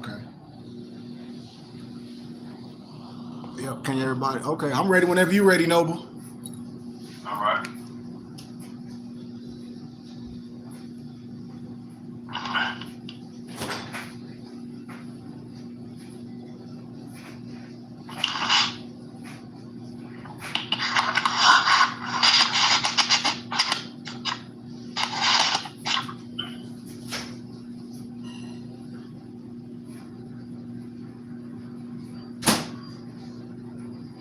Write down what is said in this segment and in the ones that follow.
Okay. Yep. Can everybody? Okay. I'm ready whenever you're ready, Noble. All right.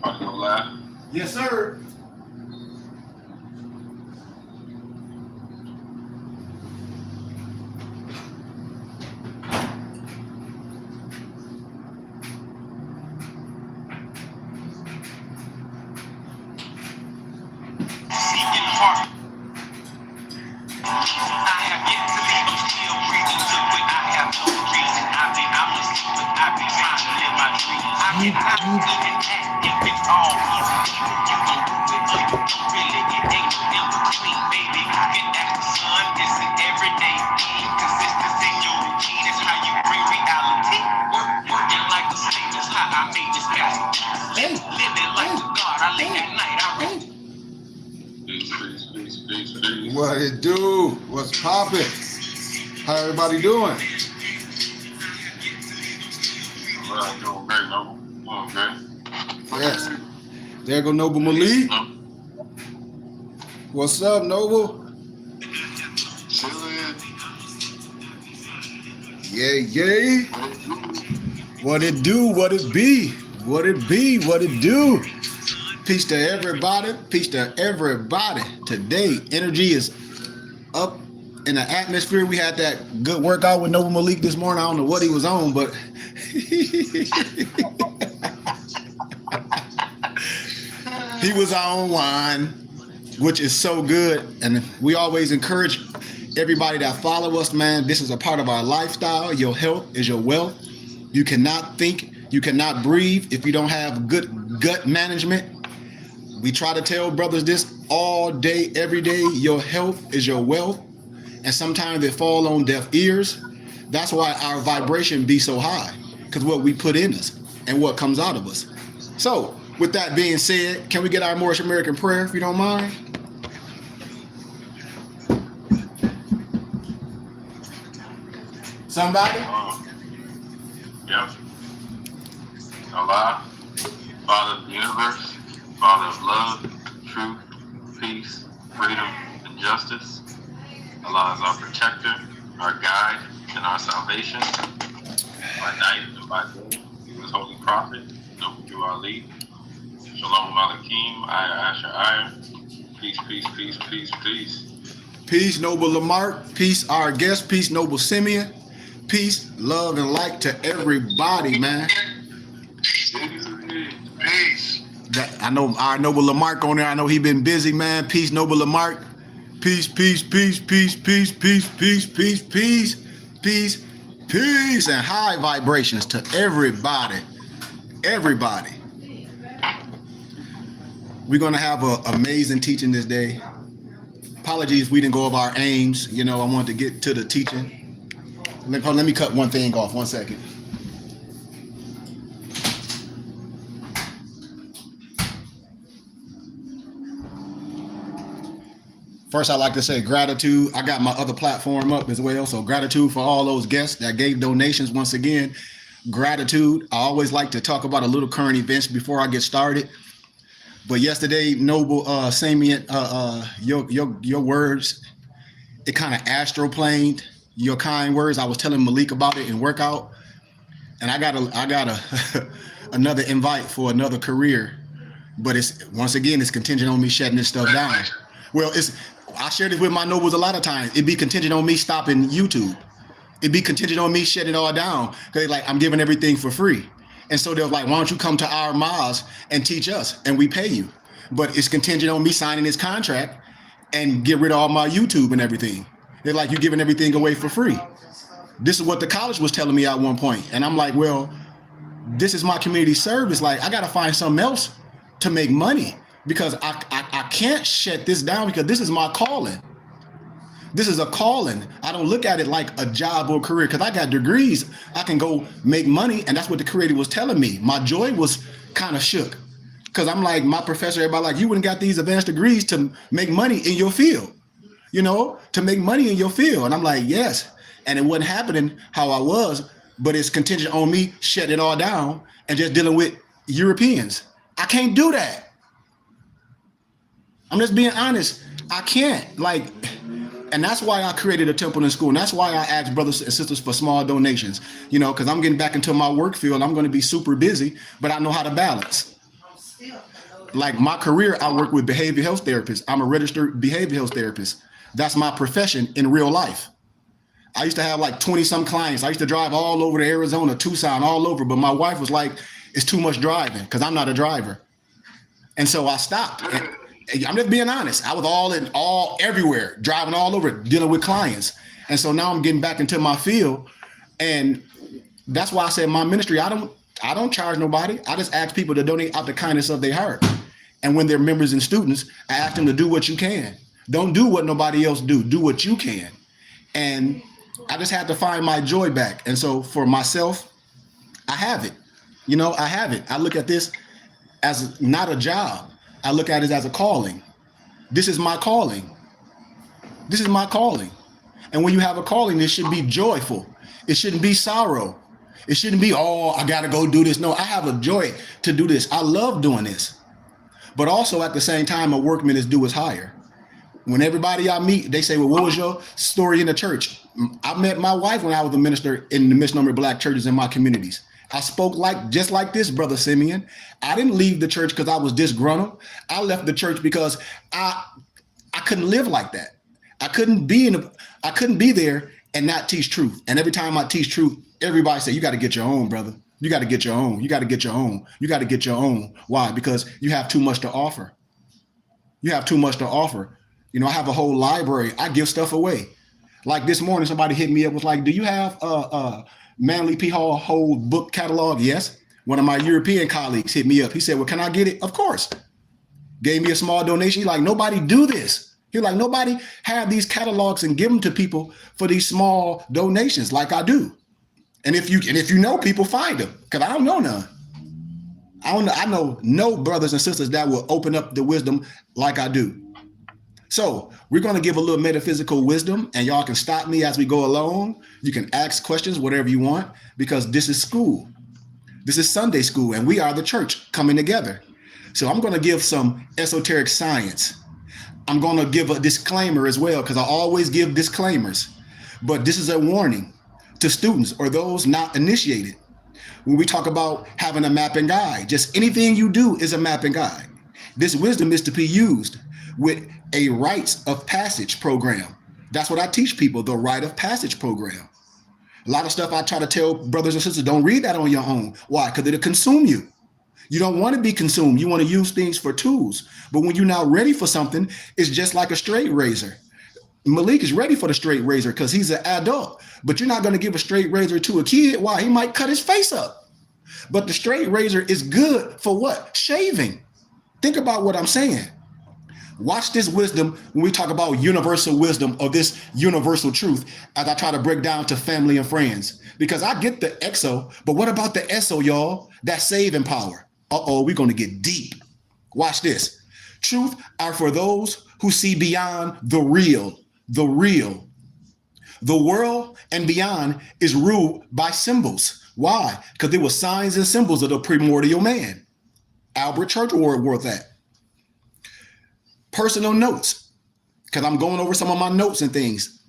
Are you gonna laugh? Yes, sir. Peace. What it do? What's poppin'? How everybody doing? Well, doing great, Noble. Doing great. Yes. There go Noble Malik. What's up, Noble? Chillin'. Yay. What it do? What it be? What it be? What it do? Peace to everybody. Peace to everybody. Today, energy is up in the atmosphere. We had that good workout with Noble Malik this morning. I don't know what he was on, but he was on wine, which is so good. And we always encourage everybody that follow us, man. This is a part of our lifestyle. Your health is your wealth. You cannot think, you cannot breathe if you don't have good gut management. We try to tell brothers this all day, every day. Your health is your wealth. And sometimes they fall on deaf ears. That's why our vibration be so high, because what we put in us and what comes out of us. So with that being said, can we get our Moorish American prayer, if you don't mind? Somebody? Yep. Allah, Father of the universe, Father of love, truth, peace, freedom, and justice. Allah is our protector, our guide, and our salvation. By night and by day, His holy prophet, Noble Ali. Shalom Aleichem, Ayah Asher Ayah. Peace. Peace, Noble Lamarck. Peace, our guest. Peace, Noble Simeon. Peace, love, and light to everybody, man. Peace. I know our Noble Lamarck on there. I know he been busy, man. Peace, Noble Lamarck. Peace, and high vibrations to everybody. We're gonna have an amazing teaching this day. Apologies we didn't go over our aims. I wanted to get to the teaching. Let me cut one thing off. 1 second. First, I'd like to say gratitude. I got my other platform up as well. So gratitude for all those guests that gave donations. Once again, gratitude. I always like to talk about a little current events before I get started. But yesterday, Noble Simeon, your words, it kind of astroplaned your kind words. I was telling Malik about it in workout. And I got a another invite for another career. But it's contingent on me shutting this stuff down. Well, I shared it with my nobles a lot of times. It'd be contingent on me stopping YouTube. It'd be contingent on me shutting it all down. Because I'm giving everything for free. And so they're like, why don't you come to our mosque and teach us? And we pay you. But it's contingent on me signing this contract and get rid of all my YouTube and everything. They're like, you're giving everything away for free. This is what the college was telling me at one point. And I'm like, well, this is my community service. Like, I got to find something else to make money. Because I can't shut this down because this is my calling. This is a calling. I don't look at it like a job or a career because I got degrees. I can go make money. And that's what the creator was telling me. My joy was kind of shook because I'm like, my professor, everybody like, you wouldn't got these advanced degrees to make money in your field, to make money in your field. And I'm like, yes. And it wasn't happening how I was, but it's contingent on me shutting it all down and just dealing with Europeans. I can't do that. I'm just being honest. I can't. And that's why I created a temple in school. And that's why I asked brothers and sisters for small donations, because I'm getting back into my work field. I'm going to be super busy, but I know how to balance. Like my career, I work with behavioral health therapists. I'm a registered behavioral health therapist. That's my profession in real life. I used to have like 20 some clients. I used to drive all over to Arizona, Tucson, all over. But my wife was like, it's too much driving because I'm not a driver. And so I stopped. And I'm just being honest. I was everywhere, driving all over, dealing with clients. And so now I'm getting back into my field. And that's why I said my ministry, I don't charge nobody. I just ask people to donate out the kindness of their heart. And when they're members and students, I ask them to do what you can. Don't do what nobody else do. Do what you can. And I just had to find my joy back. And so for myself, I have it. I have it. I look at this as not a job. I look at it as a calling. This is my calling. This is my calling. And when you have a calling, it should be joyful. It shouldn't be sorrow. It shouldn't be, I got to go do this. No, I have a joy to do this. I love doing this. But also at the same time, a workman is due his hire. When everybody I meet, they say, well, what was your story in the church? I met my wife when I was a minister in the misnomer Black churches in my communities. I spoke just like this, Brother Simeon. I didn't leave the church because I was disgruntled. I left the church because I couldn't live like that. I couldn't be there and not teach truth. And every time I teach truth, everybody say, you got to get your own, brother. You got to get your own. You got to get your own. You got to get your own. Why? Because you have too much to offer. You have too much to offer. I have a whole library. I give stuff away. Like this morning, somebody hit me up, was like, do you have Manly P. Hall whole book catalog? Yes. One of my European colleagues hit me up. He said, well, can I get it? Of course. Gave me a small donation. He's like, nobody do this. He's like, nobody have these catalogs and give them to people for these small donations like I do. And if you know people, find them, because I don't know none. I know no brothers and sisters that will open up the wisdom like I do. So we're going to give a little metaphysical wisdom, and y'all can stop me as we go along. You can ask questions, whatever you want, because this is school. This is Sunday school, and we are the church coming together. So I'm going to give some esoteric science. I'm going to give a disclaimer as well, because I always give disclaimers. But this is a warning to students or those not initiated. When we talk about having a map and guide, just anything you do is a map and guide. This wisdom is to be used with a rites of passage program. That's what I teach people, the rite of passage program. A lot of stuff I try to tell brothers and sisters, don't read that on your own. Why? Because it'll consume you. You don't want to be consumed. You want to use things for tools. But when you're not ready for something, it's just like a straight razor. Malik is ready for the straight razor because he's an adult. But you're not going to give a straight razor to a kid. Why? He might cut his face up. But the straight razor is good for what? Shaving. Think about what I'm saying. Watch this wisdom when we talk about universal wisdom or this universal truth as I try to break down to family and friends. Because I get the exo, but what about the eso, y'all? That saving power. We're going to get deep. Watch this. Truth are for those who see beyond the real, the real. The world and beyond is ruled by symbols. Why? Because there were signs and symbols of the primordial man. Albert Churchward wrote that. Personal notes, because I'm going over some of my notes and things.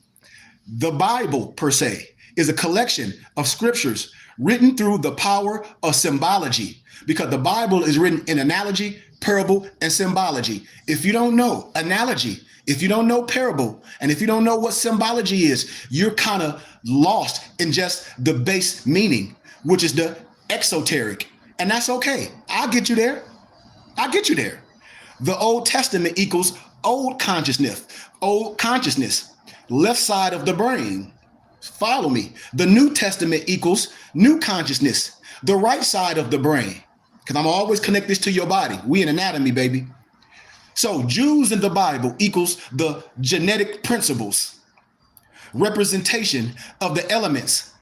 The Bible, per se, is a collection of scriptures written through the power of symbology, because the Bible is written in analogy, parable, and symbology. If you don't know analogy, if you don't know parable, and if you don't know what symbology is, you're kind of lost in just the base meaning, which is the exoteric. And that's okay. I'll get you there. I'll get you there. The Old Testament equals old consciousness, left side of the brain. Follow me. The New Testament equals new consciousness, the right side of the brain. Because I'm always connect this to your body. We in anatomy, baby. So Jews in the Bible equals the genetic principles. representation of the elements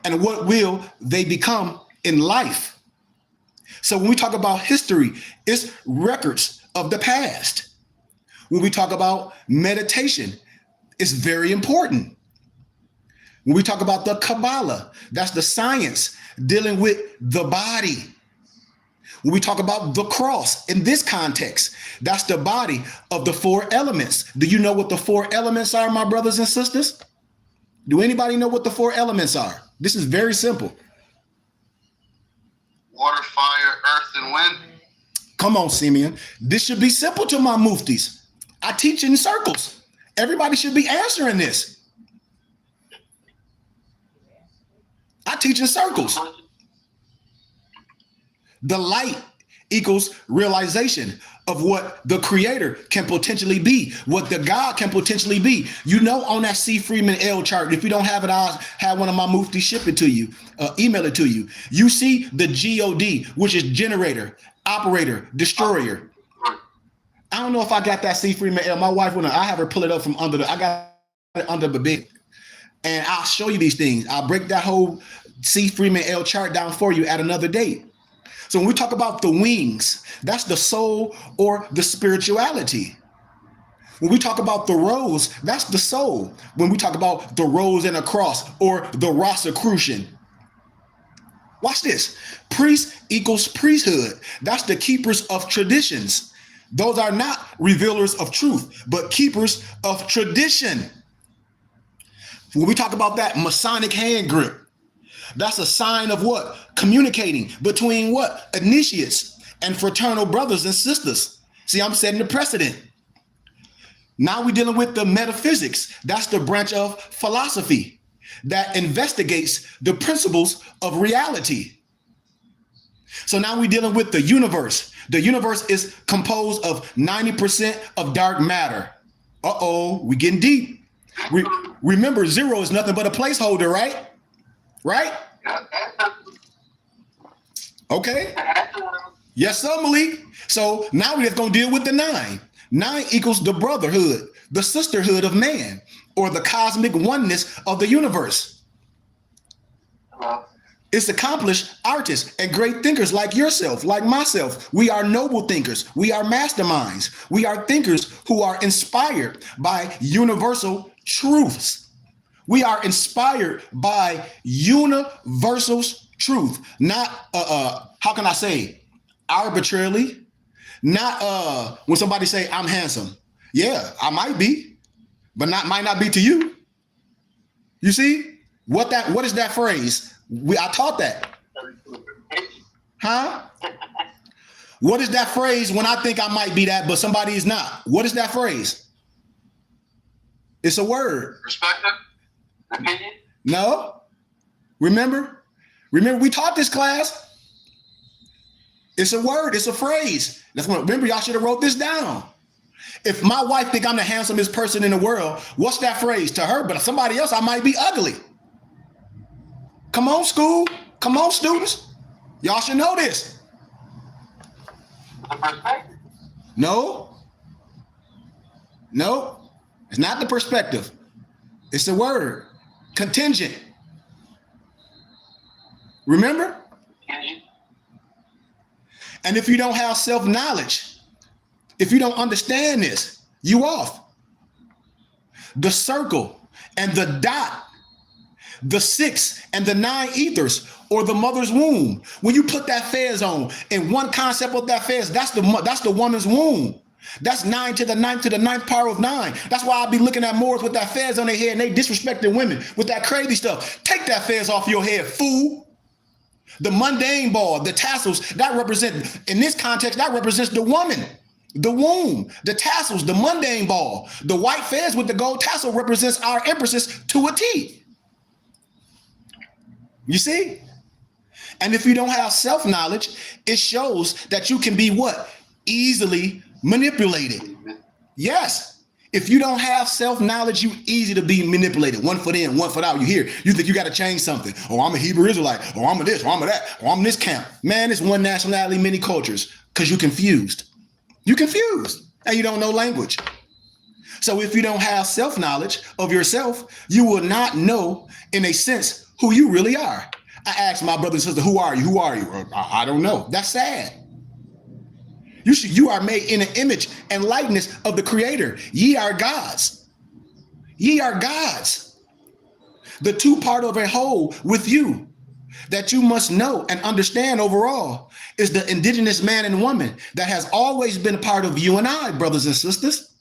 and what will they become in life. So when we talk about history, it's records of the past. When we talk about meditation, it's very important. When we talk about the Kabbalah, that's the science dealing with the body. When we talk about the cross in this context, that's the body of the four elements. Do you know what the four elements are, my brothers and sisters? Do anybody know what the four elements are? This is very simple. Water, fire, earth, and wind. Come on, Simeon. This should be simple to my muftis. I teach in circles. Everybody should be answering this. I teach in circles. The light equals realization of what the creator can potentially be, what the God can potentially be. You know, on that C. Freeman L chart, if you don't have it, I'll have one of my muftis ship it to you, email it to you. You see the God, which is generator, operator, destroyer. I don't know if I got that C. Freeman L. My wife, I have her pull it up from under I got it under the bed. And I'll show you these things. I'll break that whole C. Freeman L chart down for you at another date. So when we talk about the wings, that's the soul or the spirituality. When we talk about the rose, that's the soul. When we talk about the rose and a cross or the Rosicrucian. Watch this. Priest equals priesthood. That's the keepers of traditions. Those are not revealers of truth, but keepers of tradition. When we talk about that Masonic hand grip, that's a sign of what? Communicating between what? Initiates and fraternal brothers and sisters. See, I'm setting the precedent. Now we're dealing with the metaphysics. That's the branch of philosophy that investigates the principles of reality. So now we're dealing with the universe. The universe is composed of 90% of dark matter. Uh-oh, we're getting deep. Remember, zero is nothing but a placeholder, right? Right? Okay. Yes, sir, Malik. So now we're just going to deal with the 9. 9 equals the brotherhood, the sisterhood of man, or the cosmic oneness of the universe. It's accomplished artists and great thinkers like yourself, like myself. We are noble thinkers. We are masterminds. We are thinkers who are inspired by universal truths. We are inspired by universal truth, not how can I say, arbitrarily, not when somebody say I'm handsome. Yeah, I might be, but might not be to you. You see what is that phrase? I taught that. Huh? What is that phrase when I think I might be that, but somebody is not? What is that phrase? It's a word. Perspective? Opinion? No. Remember, we taught this class. It's a word. It's a phrase. Remember, y'all should have wrote this down. If my wife think I'm the handsomest person in the world, what's that phrase to her? But somebody else, I might be ugly. Come on, school. Come on, students. Y'all should know this. The perspective? No. It's not the perspective. It's a word. Contingent. Remember? And if you don't have self-knowledge, if you don't understand this, you off. The circle and the dot, the 6 and the 9 ethers, or the mother's womb. When you put that fez on, and one concept of that fez, that's the woman's womb. That's 9 to the 9th to the 9th power of 9. That's why I be looking at Moors with that fez on their head and they disrespecting women with that crazy stuff. Take that fez off your head, fool. The mundane ball, the tassels, that represent, in this context, that represents the woman, the womb, the tassels, the mundane ball. The white fez with the gold tassel represents our empresses to a T. You see? And if you don't have self-knowledge, it shows that you can be what? Easily manipulated. Yes. If you don't have self-knowledge, you easy to be manipulated. 1 foot in, 1 foot out. You think you got to change something. Oh, I'm a Hebrew Israelite. Oh, I'm a this, or I'm a that, or I'm this camp. Man, it's one nationality, many cultures, because you're confused. You're confused and you don't know language. So if you don't have self-knowledge of yourself, you will not know, in a sense, who you really are. I asked my brother and sister, who are you? Who are you? I don't know. That's sad. You are made in an image and likeness of the Creator. Ye are gods. Ye are gods. The two part of a whole with you that you must know and understand overall is the indigenous man and woman that has always been a part of you and I, brothers and sisters,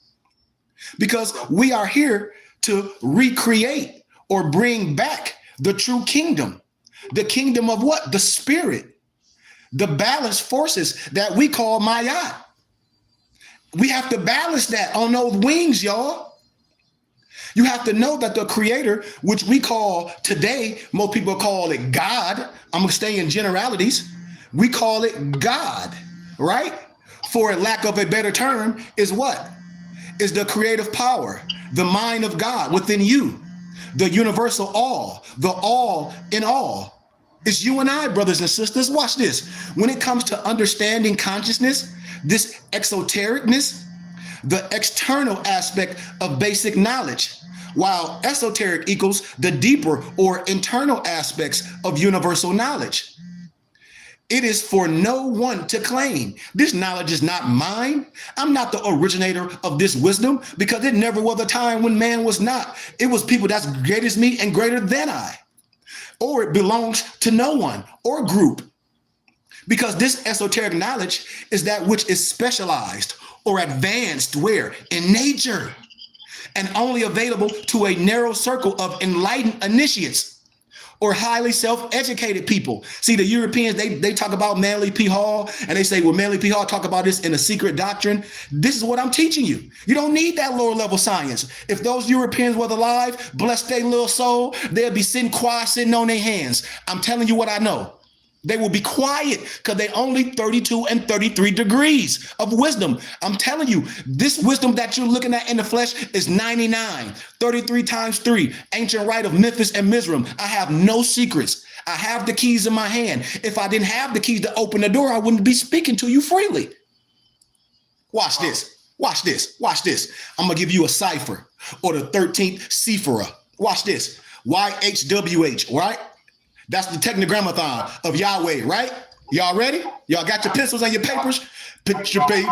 because we are here to recreate or bring back the true kingdom. The kingdom of what? The spirit. The balanced forces that we call Maya. We have to balance that on those wings, y'all. You have to know that the Creator, which we call today, most people call it God. I'm going to stay in generalities. We call it God, right? For lack of a better term, is what? Is the creative power, the mind of God within you, the universal all, the all in all. It's you and I, brothers and sisters. Watch this. When it comes to understanding consciousness, this exotericness, the external aspect of basic knowledge, while esoteric equals the deeper or internal aspects of universal knowledge. It is for no one to claim. This knowledge is not mine. I'm not the originator of this wisdom, because it never was a time when man was not. It was people that's greater as me and greater than I. Or it belongs to no one or group. Because this esoteric knowledge is that which is specialized or advanced where? In nature. And only available to a narrow circle of enlightened initiates or highly self-educated people. See, the Europeans, they talk about Manly P. Hall, and they say, well, Manly P. Hall talk about this in a secret doctrine. This is what I'm teaching you. You don't need that lower level science. If those Europeans were alive, bless their little soul, they'll be sitting quiet, sitting on their hands. I'm telling you what I know. They will be quiet because they only 32 and 33 degrees of wisdom. I'm telling you, this wisdom that you're looking at in the flesh is 99, 33 times 3, ancient rite of Memphis and Mizraim. I have no secrets. I have the keys in my hand. If I didn't have the keys to open the door, I wouldn't be speaking to you freely. Watch this. Watch this. Watch this. I'm going to give you a cipher, or the 13th Sephirah. Watch this. YHWH, right? That's the tetragrammaton of Yahweh, right? Y'all ready? Y'all got your pencils and your papers? Put your page.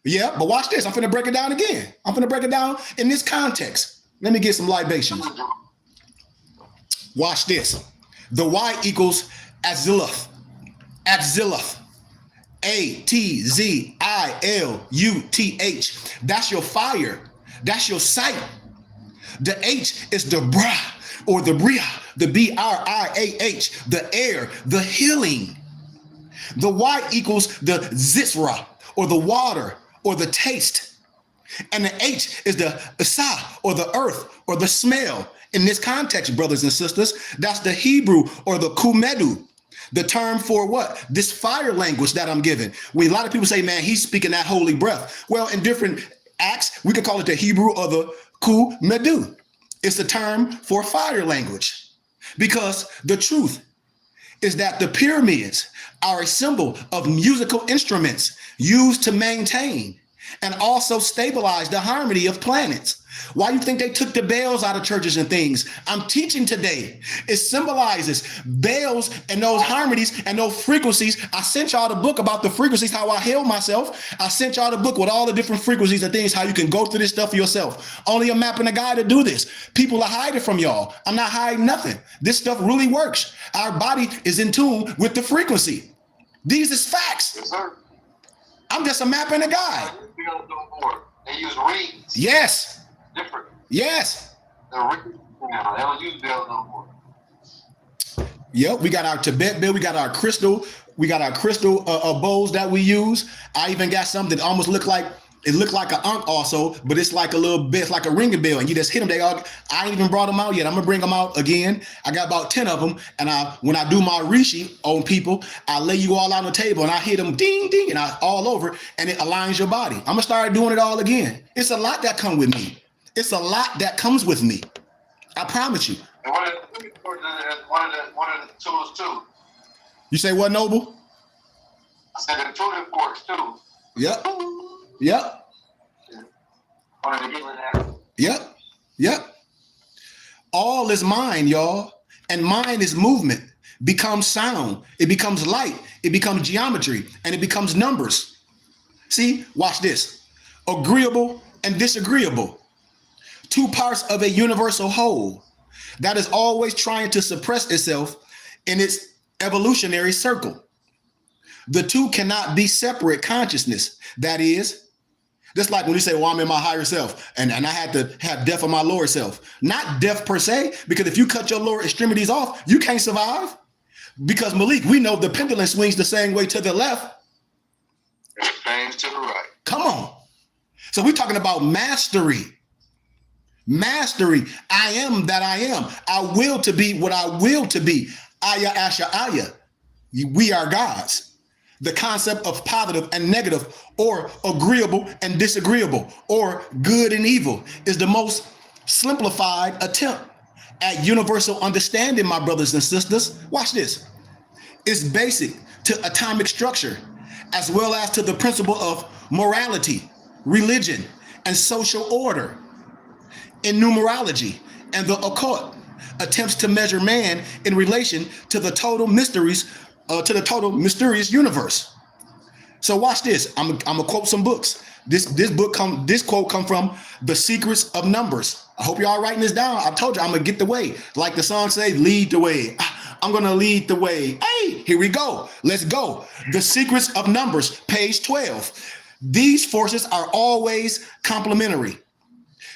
Yeah, but watch this. I'm finna break it down again. I'm finna break it down in this context. Let me get some libations. Watch this. The Y equals Aziluth. Aziluth. Atziluth. That's your fire. That's your sight. The H is the Bra, or the Bria, the B-R-I-A-H, the air, the healing. The Y equals the Zisra, or the water, or the taste. And the H is the Isa, or the earth, or the smell. In this context, brothers and sisters, that's the Hebrew, or the Kumedu, the term for what? This fire language that I'm giving. When a lot of people say, man, he's speaking that holy breath. Well, in different acts, we could call it the Hebrew or the Kumedu. It's the term for fire language. Because the truth is that the pyramids are a symbol of musical instruments used to maintain and also stabilize the harmony of planets. Why do you think they took the bells out of churches and things? I'm teaching today. It symbolizes bells and those harmonies and those frequencies. I sent y'all the book about the frequencies, how I heal myself. I sent y'all the book with all the different frequencies and things, how you can go through this stuff for yourself. Only a map and a guide to do this. People are hiding from y'all. I'm not hiding nothing. This stuff really works. Our body is in tune with the frequency. These is facts. Yes, sir. I'm just a map and a guide. They use reeds. Yes. Different. Yes. They don't use bells no more. Yep, we got our Tibet bill, we got our crystal bowls that we use. I even got something that almost looked like an ankh also, but it's like a little bit, it's like a ringing bell, and you just hit them. I ain't even brought them out yet. I'm gonna bring them out again. I got about 10 of them, and when I do my rishi on people, I lay you all on the table and I hit them ding ding and all over, and it aligns your body. I'm gonna start doing it all again. It's a lot that comes with me. It's a lot that comes with me. I promise you. And one of the tools too. You say what, Noble? I said the tuning forks too. Yep. Yep. Yep. Yep. All is mind, y'all. And mind is movement, becomes sound, it becomes light, it becomes geometry, and it becomes numbers. See, watch this. Agreeable and disagreeable. Two parts of a universal whole that is always trying to suppress itself in its evolutionary circle. The two cannot be separate consciousness. That is, just like when you say, well, I'm in my higher self and I had to have death of my lower self. Not death per se, because if you cut your lower extremities off, you can't survive. Because Malik, we know the pendulum swings the same way to the left. Same to the right. Come on. So we're talking about mastery. Mastery. I am that I am. I will to be what I will to be. Aya Asha Aya. We are gods. The concept of positive and negative, or agreeable and disagreeable, or good and evil, is the most simplified attempt at universal understanding, my brothers and sisters. Watch this. It's basic to atomic structure, as well as to the principle of morality, religion, and social order. In numerology and the occult, attempts to measure man in relation to the total mysteries, to the total mysterious universe. So watch this. I'm gonna quote some books. This quote come from The Secrets of Numbers. I hope y'all writing this down. I told you I'm gonna get the way. Like the song say, lead the way. I'm gonna lead the way. Hey, here we go. Let's go. The Secrets of Numbers, page 12. These forces are always complementary.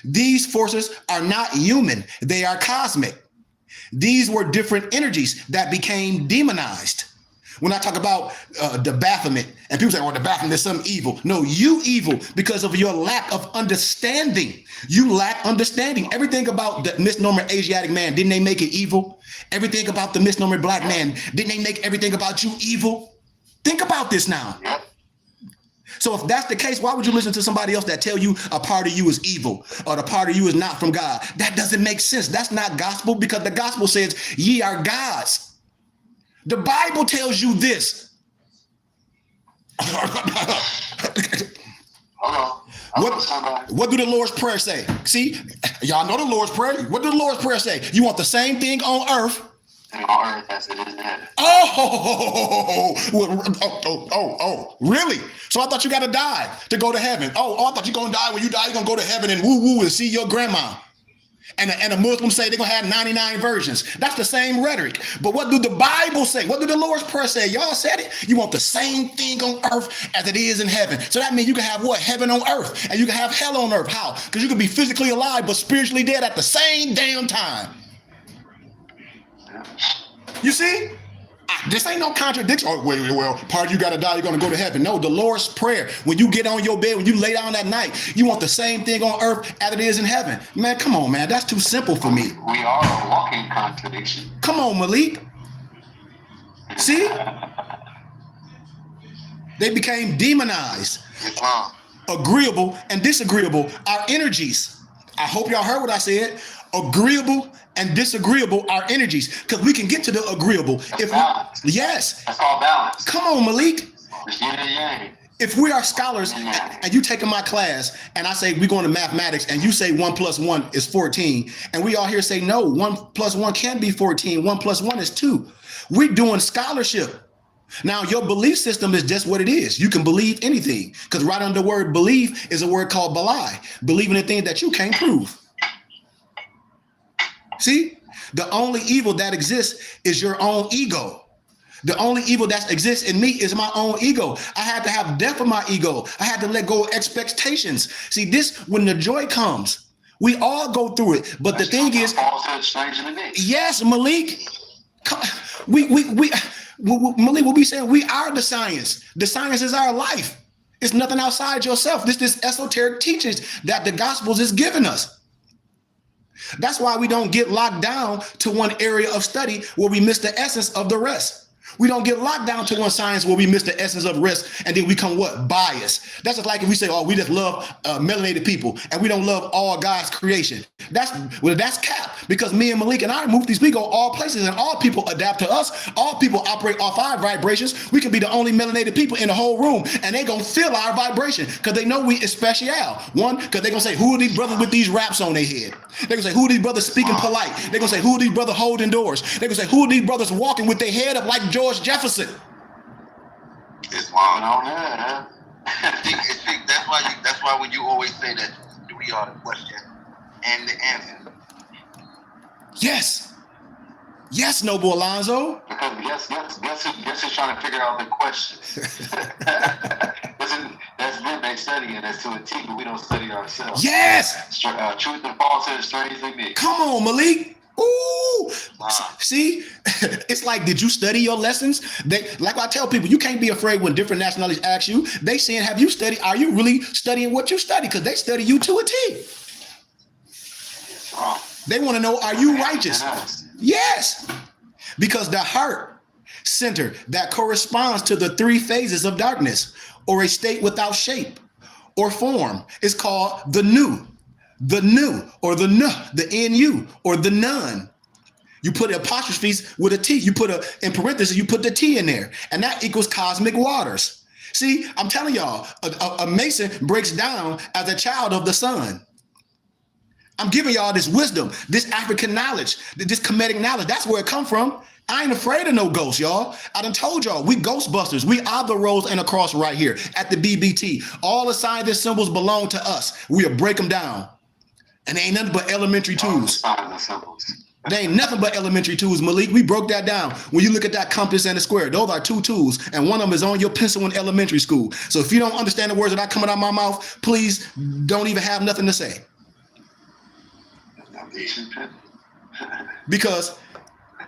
These forces are not human. They are cosmic. These were different energies that became demonized. When I talk about the Baphomet, and people say, oh, the Baphomet is some evil. No, you evil because of your lack of understanding. You lack understanding. Everything about the misnomer Asiatic man, didn't they make it evil? Everything about the misnomer black man, didn't they make everything about you evil? Think about this now. So if that's the case, why would you listen to somebody else that tell you a part of you is evil or the part of you is not from God? That doesn't make sense. That's not gospel, because the gospel says ye are gods. The Bible tells you this. What do the Lord's Prayer say? See, y'all know the Lord's Prayer. What do the Lord's Prayer say? You want the same thing on earth. On earth as it is in heaven. Really? So I thought you got to die to go to heaven. Oh, I thought you're going to die. When you die, you're going to go to heaven and woo and see your grandma. And the Muslims say they're going to have 99 versions. That's the same rhetoric. But what do the Bible say? What do the Lord's Prayer say? Y'all said it. You want the same thing on earth as it is in heaven. So that means you can have what? Heaven on earth. And you can have hell on earth. How? Because you can be physically alive but spiritually dead at the same damn time. You see? This ain't no contradiction. Oh, well, part of you got to die, you're going to go to heaven. No, the Lord's Prayer, when you get on your bed, when you lay down that night, you want the same thing on earth as it is in heaven. Man, come on, man. That's too simple for me. We are a walking contradiction. Come on, Malik. See? They became demonized. Agreeable and disagreeable are energies. I hope y'all heard what I said. Agreeable and disagreeable are energies, because we can get to the agreeable. Yes. That's all balance. Come on, Malik. Yin and yang. If we are scholars and you taking my class and I say we're going to mathematics and you say 1 + 1 is 14, and we all here say no, 1 + 1 can't be 14, 1 + 1 is 2. We're doing scholarship. Now, your belief system is just what it is. You can believe anything, because right under the word believe is a word called balai, believing in things that you can't prove. See, the only evil that exists is your own ego. The only evil that exists in me is my own ego. I had to have death of my ego. I had to let go of expectations. See, this, when the joy comes, we all go through it. But the thing is, yes, Malik, Malik, what we saying, we are the science. The science is our life. It's nothing outside yourself. This esoteric teachings that the Gospels is giving us. That's why we don't get locked down to one area of study where we miss the essence of the rest. We don't get locked down to one science where we miss the essence of rest, and then we come what? Bias. That's just like if we say, oh, we just love melanated people and we don't love all God's creation. That's cap, Because me and Malik and I Muftis, we go all places and all people adapt to us. All people operate off our vibrations. We can be the only melanated people in the whole room and they gonna feel our vibration because they know we is special. One, because they gonna say, who are these brothers with these raps on their head? They gonna say, who are these brothers speaking polite? They gonna say, who are these brothers holding doors? They gonna say, who are these brothers walking with their head up like George Jefferson? It's going on there, huh? That's why when you always say that we are the question and the answer. Yes, Noble Alonzo. Because guess who's trying to figure out the question? That's them, they studying us to a T, but we don't study ourselves. Yes. Truth and falsehood, strangely mixed. Come on, Malik. Ooh. See, it's like, did you study your lessons? Like I tell people, you can't be afraid when different nationalities ask you. They saying, have you studied? Are you really studying what you study? Because they study you to a T. They want to know, are you righteous? Yes. Because the heart center that corresponds to the three phases of darkness or a state without shape or form is called the nu. The nu or the nuh, the nu or the none. You put apostrophes with a T. You put in parentheses, you put the T in there, and that equals cosmic waters. See, I'm telling y'all, a Mason breaks down as a child of the sun. I'm giving y'all this wisdom, this African knowledge, this Kemetic knowledge. That's where it come from. I ain't afraid of no ghosts, y'all. I done told y'all, we Ghostbusters. We are the rose and a cross right here at the BBT. All the signs and symbols belong to us. We'll break them down. And they ain't nothing but elementary tools. They ain't nothing but elementary tools, Malik. We broke that down. When you look at that compass and the square, those are two tools, and one of them is on your pencil in elementary school. So if you don't understand the words that are coming out of my mouth, please don't even have nothing to say. Because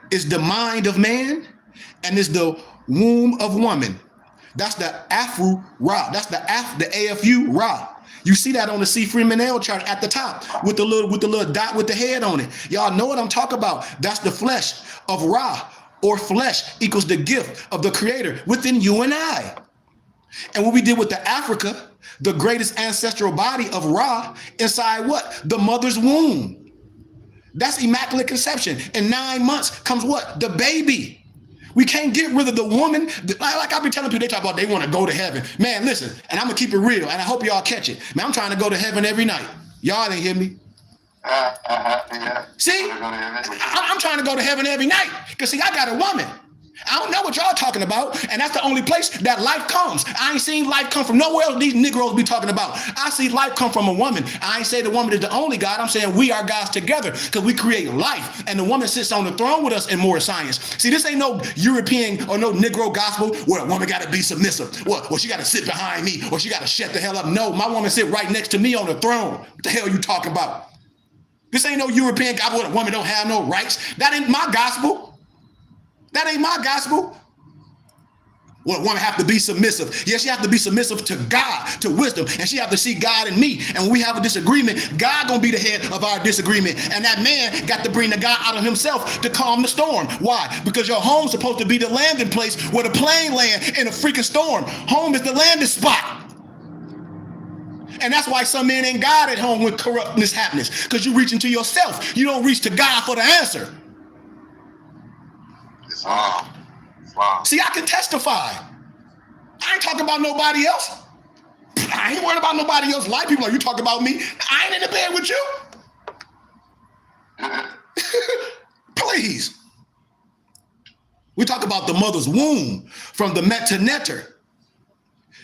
it's the mind of man and it's the womb of woman. That's the Afru Ra. That's the AFU Ra. You see that on the C. Freeman L chart at the top with the little dot with the head on it. Y'all know what I'm talking about. That's the flesh of Ra, or flesh equals the gift of the creator within you and I. And what we did with the Africa, the greatest ancestral body of Ra, inside what? The mother's womb. That's immaculate conception. In 9 months comes what? The baby. We can't get rid of the woman. Like I've been telling people, they talk about they want to go to heaven. Man, listen, and I'm going to keep it real, and I hope y'all catch it. Man, I'm trying to go to heaven every night. Y'all didn't hear me. Yeah. See, I'm trying to go to heaven every night because, see, I got a woman. I don't know what y'all talking about, and that's the only place that life comes. I ain't seen life come from nowhere else these Negroes be talking about. I see life come from a woman. I ain't say the woman is the only God. I'm saying we are gods together because we create life, and the woman sits on the throne with us in more science. See, this ain't no European or no Negro gospel where a woman got to be submissive. Well, she got to sit behind me or she got to shut the hell up. No, my woman sit right next to me on the throne. What the hell you talking about? This ain't no European gospel where a woman don't have no rights. That ain't my gospel. That ain't my gospel. Well, a woman have to be submissive. Yes, she have to be submissive to God, to wisdom, and she have to see God in me. And when we have a disagreement, God gonna be the head of our disagreement. And that man got to bring the God out of himself to calm the storm. Why? Because your home's supposed to be the landing place where the plane land in a freaking storm. Home is the landing spot. And that's why some men ain't God at home when corruptness happens. Because you reach into yourself. You don't reach to God for the answer. Wow. See, I can testify. I ain't talking about nobody else. I ain't worried about nobody else's life. People are, you talking about me? I ain't in the bed with you. Please. We talk about the mother's womb, from the Met to Netter.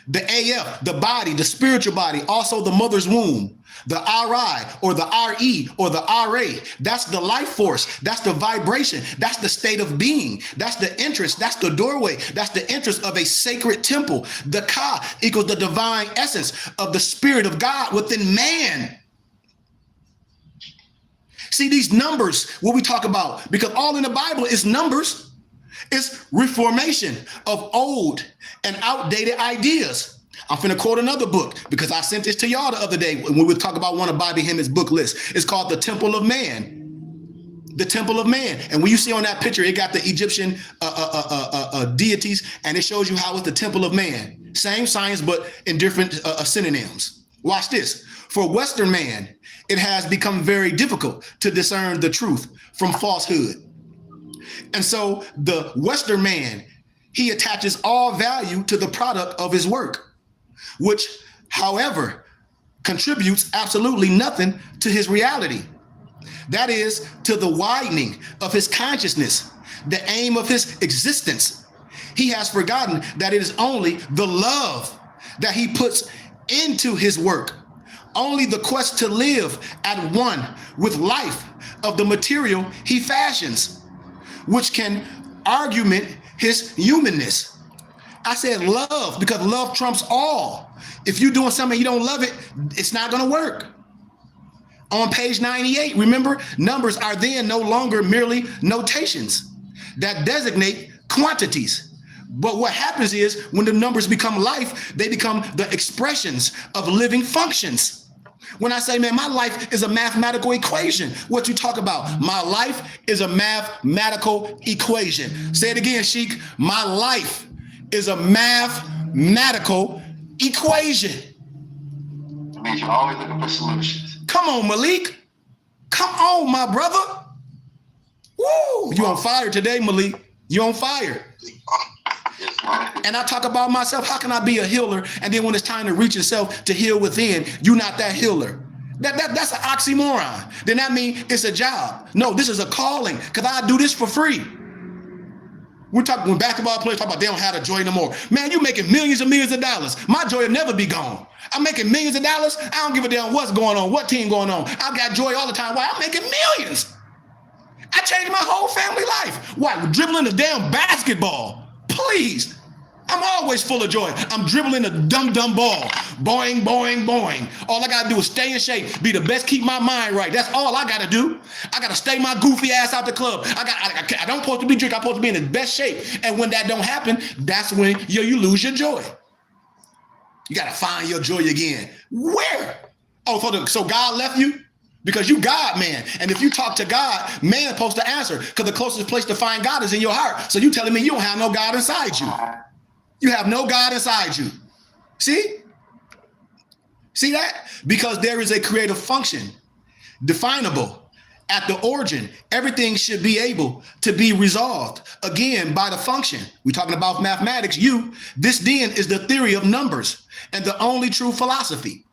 The AF, the body, the spiritual body, also the mother's womb. The RI or the RE or the RA, that's the life force. That's the vibration. That's the state of being. That's the entrance. That's the doorway. That's the entrance of a sacred temple. The Ka equals the divine essence of the spirit of God within man. See, these numbers, what we talk about, because all in the Bible is numbers. It's reformation of old and outdated ideas. I'm finna quote another book because I sent this to y'all the other day when we would talk about one of Bobby Hemmitt's book lists. It's called The Temple of Man. The Temple of Man. And when you see on that picture, it got the Egyptian deities, and it shows you how it's the Temple of Man. Same science, but in different synonyms. Watch this. For Western man, it has become very difficult to discern the truth from falsehood. And so the Western man, he attaches all value to the product of his work, which, however, contributes absolutely nothing to his reality. That is, to the widening of his consciousness, the aim of his existence. He has forgotten that it is only the love that he puts into his work, only the quest to live at one with life of the material he fashions, which can argument his humanness. I said love because love trumps all. If you're doing something you don't love it, it's not going to work. On page 98, remember, numbers are then no longer merely notations that designate quantities. But what happens is when the numbers become life, they become the expressions of living functions. When I say, man, my life is a mathematical equation, what you talk about? My life is a mathematical equation. Say it again, Sheik. My life is a mathematical equation. It means you're always looking for solutions. Come on, Malik. Come on, my brother. Woo! You on fire today, Malik. You on fire. And I talk about myself. How can I be a healer? And then when it's time to reach yourself to heal within, you're not that healer. That's an oxymoron. Then that means it's a job. No, this is a calling because I do this for free. We're talking when basketball players talk about they don't have the joy no more. Man, you making millions and millions of dollars. My joy will never be gone. I'm making millions of dollars. I don't give a damn what's going on, what team going on. I've got joy all the time. Why? I'm making millions. I changed my whole family life. Why? Dribbling the damn basketball. Please. I'm always full of joy. I'm dribbling a dumb ball. Boing, boing, boing. All I got to do is stay in shape, be the best, keep my mind right. That's all I got to do. I got to stay my goofy ass out the club. I don't supposed to be drinking. I'm supposed to be in the best shape. And when that don't happen, that's when you lose your joy. You got to find your joy again. Where? Oh, so God left you? Because you God, man. And if you talk to God, man's supposed to answer because the closest place to find God is in your heart. So you telling me you don't have no God inside you. You have no God inside you. See? See that? Because there is a creative function, definable at the origin. Everything should be able to be resolved, again, by the function. We're talking about mathematics. This then is the theory of numbers and the only true philosophy.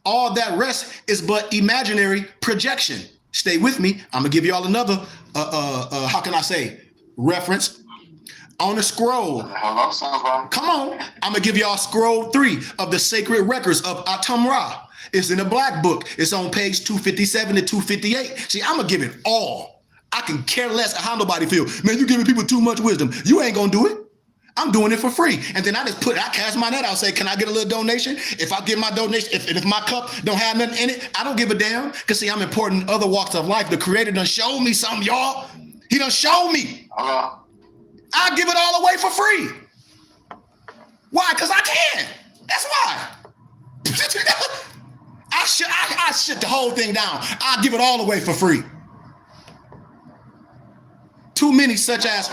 All that rest is but imaginary projection. Stay with me. I'm going to give you all another, how can I say, reference. On the scroll. Hello, somebody. Come on. I'm going to give y'all scroll 3 of the sacred records of Atum Ra. It's in the black book. It's on page 257 to 258. See, I'm going to give it all. I can care less how nobody feel. Man, you giving people too much wisdom. You ain't going to do it. I'm doing it for free. And then I cast my net out, say, can I get a little donation? If I give my donation, if my cup don't have nothing in it, I don't give a damn. Because see, I'm important in other walks of life. The creator done showed me something, y'all. He done showed me. Hello. I give it all away for free. Why? Because I can. That's why. I shut the whole thing down. I give it all away for free. Too many such as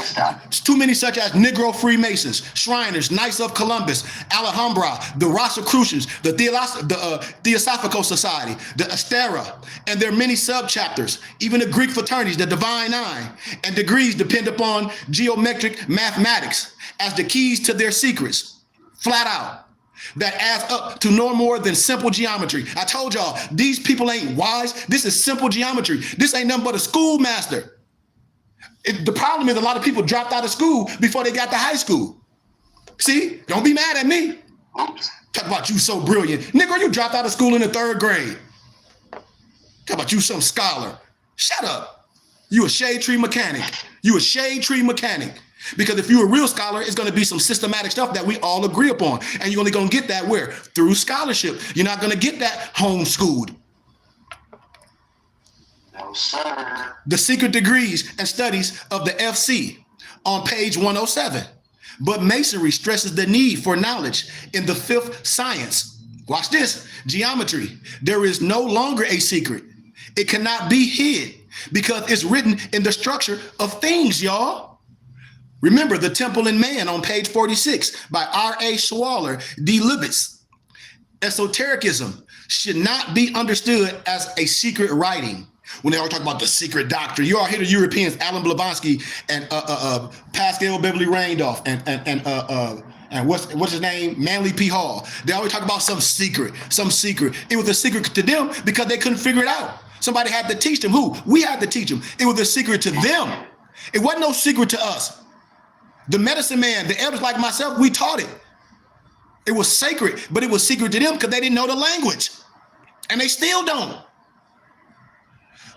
Negro Freemasons, Shriners, Knights of Columbus, Alhambra, the Rosicrucians, the Theosophical Society, the Astera, and their many subchapters, even the Greek fraternities, the Divine Nine, and degrees depend upon geometric mathematics as the keys to their secrets, flat out. That adds up to no more than simple geometry. I told y'all, these people ain't wise. This is simple geometry. This ain't nothing but a schoolmaster. The problem is a lot of people dropped out of school before they got to high school. See, don't be mad at me. Talk about you so brilliant. Nigga, you dropped out of school in the 3rd grade. Talk about you some scholar. Shut up. You a shade tree mechanic. You a shade tree mechanic. Because if you're a real scholar, it's going to be some systematic stuff that we all agree upon. And you're only going to get that where? Through scholarship. You're not going to get that homeschooled. No, sir. The secret degrees and studies of the FC on page 107. But Masonry stresses the need for knowledge in the 5th science. Watch this, geometry. There is no longer a secret. It cannot be hid because it's written in the structure of things, y'all. Remember The Temple in Man on page 46 by R.A. Schwaller D. Libetz. Esotericism should not be understood as a secret writing. When they always talk about the secret doctrine, you all hear the Europeans, Alan Blavatsky and Pascal Beverly Randolph and what's his name, Manly P. Hall. They always talk about some secret. It was a secret to them because they couldn't figure it out. Somebody had to teach them. Who? We had to teach them. It was a secret to them. It wasn't no secret to us. The medicine man, the elders like myself, we taught it. It was sacred, but it was secret to them because they didn't know the language. And they still don't.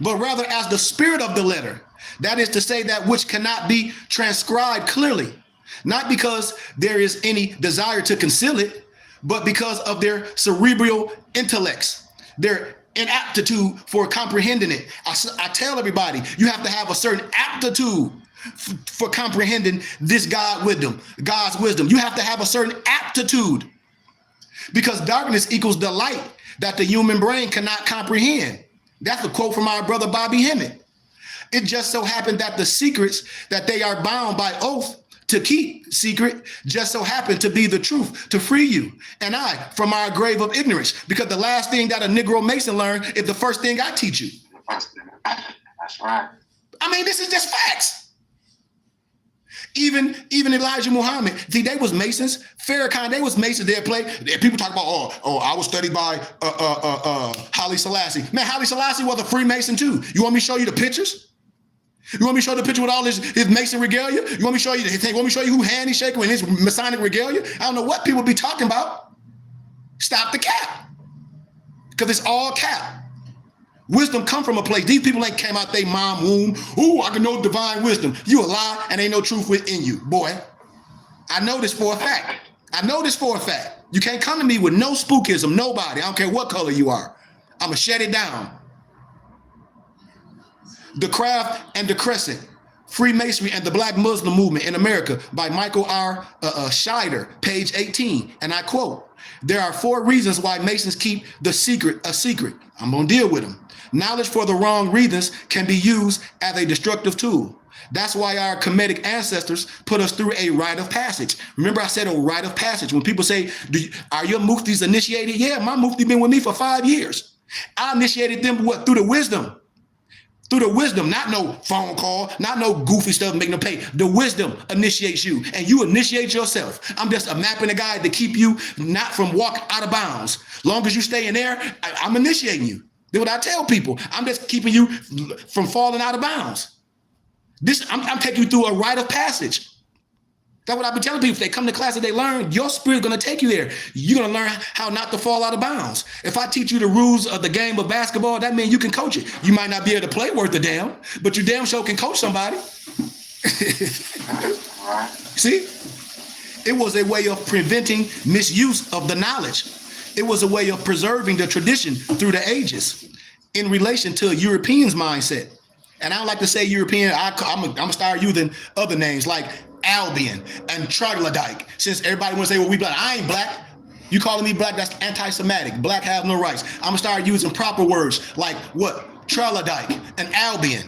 But rather as the spirit of the letter, that is to say that which cannot be transcribed clearly, not because there is any desire to conceal it, but because of their cerebral intellects, their inaptitude for comprehending it. I tell everybody, you have to have a certain aptitude for comprehending this God's wisdom. You have to have a certain aptitude because darkness equals the light that the human brain cannot comprehend. That's a quote from our brother Bobby Hemmett. It just so happened that the secrets that they are bound by oath to keep secret just so happen to be the truth to free you and I from our grave of ignorance. Because the last thing that a Negro Mason learned is the first thing I teach you. That's right. I mean, this is just facts. Even Elijah Muhammad, see, they was Masons. Farrakhan, they was Masons. They'd play. People talk about, I was studied by Haile Selassie. Man, Haile Selassie was a Freemason too. You want me to show you the pictures? You want me to show the picture with all his Mason regalia? You want me to show you who hand he's shaking with his Masonic regalia? I don't know what people be talking about. Stop the cap. Because it's all cap. Wisdom come from a place. These people ain't came out their mom womb. Ooh, I can know divine wisdom. You a lie and ain't no truth within you. Boy, I know this for a fact. You can't come to me with no spookism, nobody. I don't care what color you are. I'm going to shut it down. The Craft and the Crescent, Freemasonry and the Black Muslim Movement in America by Michael R. Scheider, page 18. And I quote, there are 4 reasons why Masons keep the secret a secret. I'm going to deal with them. Knowledge for the wrong reasons can be used as a destructive tool. That's why our Kemetic ancestors put us through a rite of passage. Remember I said a rite of passage. When people say, are your muftis initiated? Yeah, my mufti been with me for 5 years. I initiated them through the wisdom. Through the wisdom, not no phone call, not no goofy stuff making them pay. The wisdom initiates you and you initiate yourself. I'm just a map and a guide to keep you not from walking out of bounds. Long as you stay in there, I'm initiating you. That's what I tell people. I'm just keeping you from falling out of bounds. I'm taking you through a rite of passage. That's what I've been telling people. If they come to class and they learn, your spirit's going to take you there. You're going to learn how not to fall out of bounds. If I teach you the rules of the game of basketball, that means you can coach it. You might not be able to play worth a damn, but you damn sure can coach somebody. See? It was a way of preventing misuse of the knowledge. It was a way of preserving the tradition through the ages in relation to a European's mindset. And I don't like to say European. I'm going to start using other names like Albion and Troglodyte. Since everybody wants to say, well, we black. I ain't black. You calling me black, that's anti-Semitic. Black has no rights. I'm going to start using proper words like what? Troglodyte and Albion.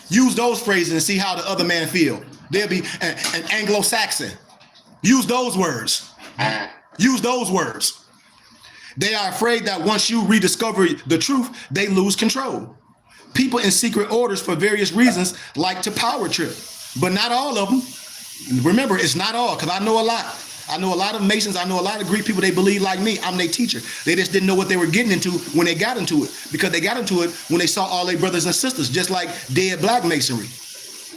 Use those phrases and see how the other man feel. There'll be an Anglo-Saxon. Use those words. Use those words. They are afraid that once you rediscover the truth, they lose control. People in secret orders for various reasons like to power trip, but not all of them. Remember, it's not all, because I know a lot. I know a lot of Masons. I know a lot of Greek people. They believe like me. I'm their teacher. They just didn't know what they were getting into when they got into it, because they got into it when they saw all their brothers and sisters, just like dead black masonry.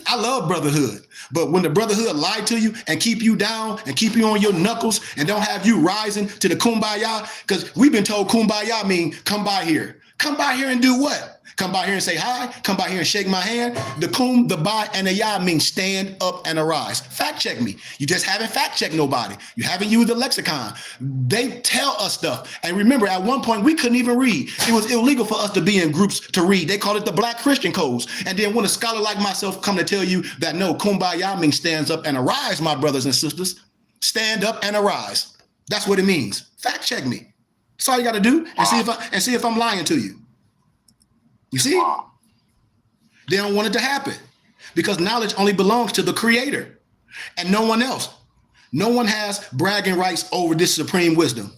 I love brotherhood, but when the brotherhood lie to you and keep you down and keep you on your knuckles and don't have you rising to the kumbaya, because we've been told kumbaya mean come by here. Come by here and do what? Come by here and say hi. Come by here and shake my hand. The kum, the ba, and the ya mean stand up and arise. Fact check me. You just haven't fact checked nobody. You haven't used the lexicon. They tell us stuff. And remember, at one point, we couldn't even read. It was illegal for us to be in groups to read. They called it the Black Christian Codes. And then when a scholar like myself come to tell you that no, kumbaya means stands up and arise, my brothers and sisters. Stand up and arise. That's what it means. Fact check me. That's all you got to do, and see if I'm lying to you. You see? They don't want it to happen because knowledge only belongs to the creator and no one else. No one has bragging rights over this supreme wisdom.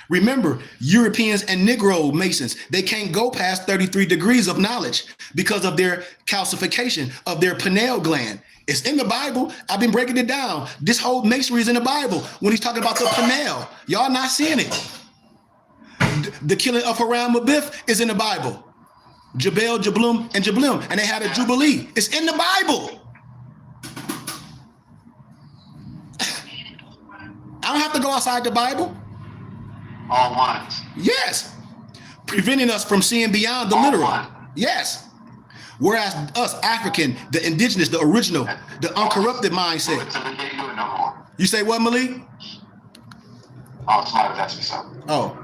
Remember, Europeans and Negro Masons, they can't go past 33 degrees of knowledge because of their calcification of their pineal gland. It's in the Bible. I've been breaking it down. This whole masonry is in the Bible when he's talking about the pineal. Y'all not seeing it. The killing of Haram Mabith is in the Bible. Jabal, Jablum, and Jablim, and they had a jubilee. It's in the Bible. I don't have to go outside the Bible. All ones. Yes. Preventing us from seeing beyond the All literal. one. Yes. Whereas us, African, the indigenous, the original, the uncorrupted mindset. No more. You say what, Malik? Oh, somebody that's me something. Oh.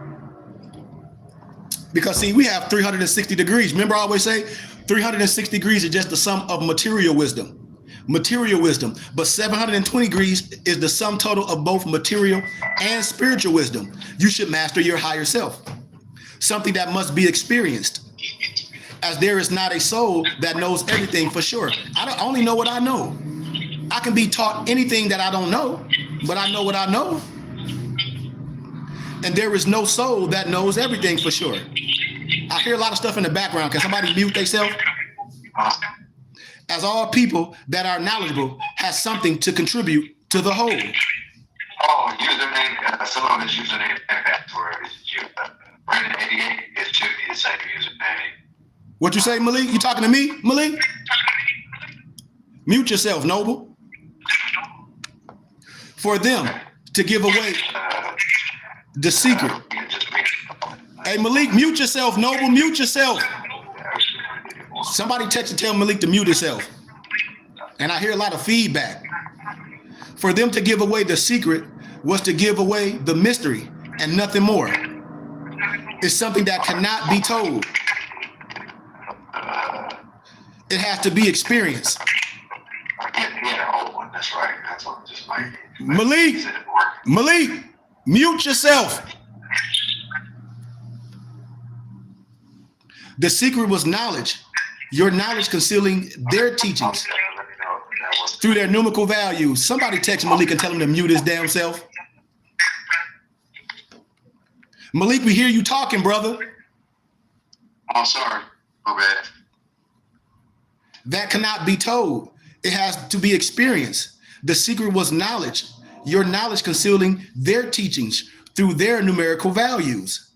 Because see, we have 360 degrees. Remember I always say 360 degrees is just the sum of material wisdom. Material wisdom. But 720 degrees is the sum total of both material and spiritual wisdom. You should master your higher self. Something that must be experienced. As there is not a soul that knows everything for sure. I only know what I know. I can be taught anything that I don't know, but I know what I know. And there is no soul that knows everything for sure. I hear a lot of stuff in the background. Can somebody mute themselves? As all people that are knowledgeable has something to contribute to the whole. Oh, username, so long as username and password is Brandon88, it should be the same username. What you say, Malik? You talking to me, Malik? Mute yourself, Noble. For them to give away the secret. Hey, Malik, mute yourself, Noble, mute yourself. Somebody text and tell Malik to mute himself. And I hear a lot of feedback. For them to give away the secret was to give away the mystery and nothing more. It's something that cannot be told. It has to be experienced. That's right. That's what just like Malik, mute yourself. The secret was knowledge. Your knowledge concealing their teachings through their numerical values. Somebody text Malik and tell him to mute his damn self. Malik, we hear you talking, brother. Oh, sorry. My bad. That cannot be told. It has to be experienced. The secret was knowledge. Your knowledge concealing their teachings through their numerical values.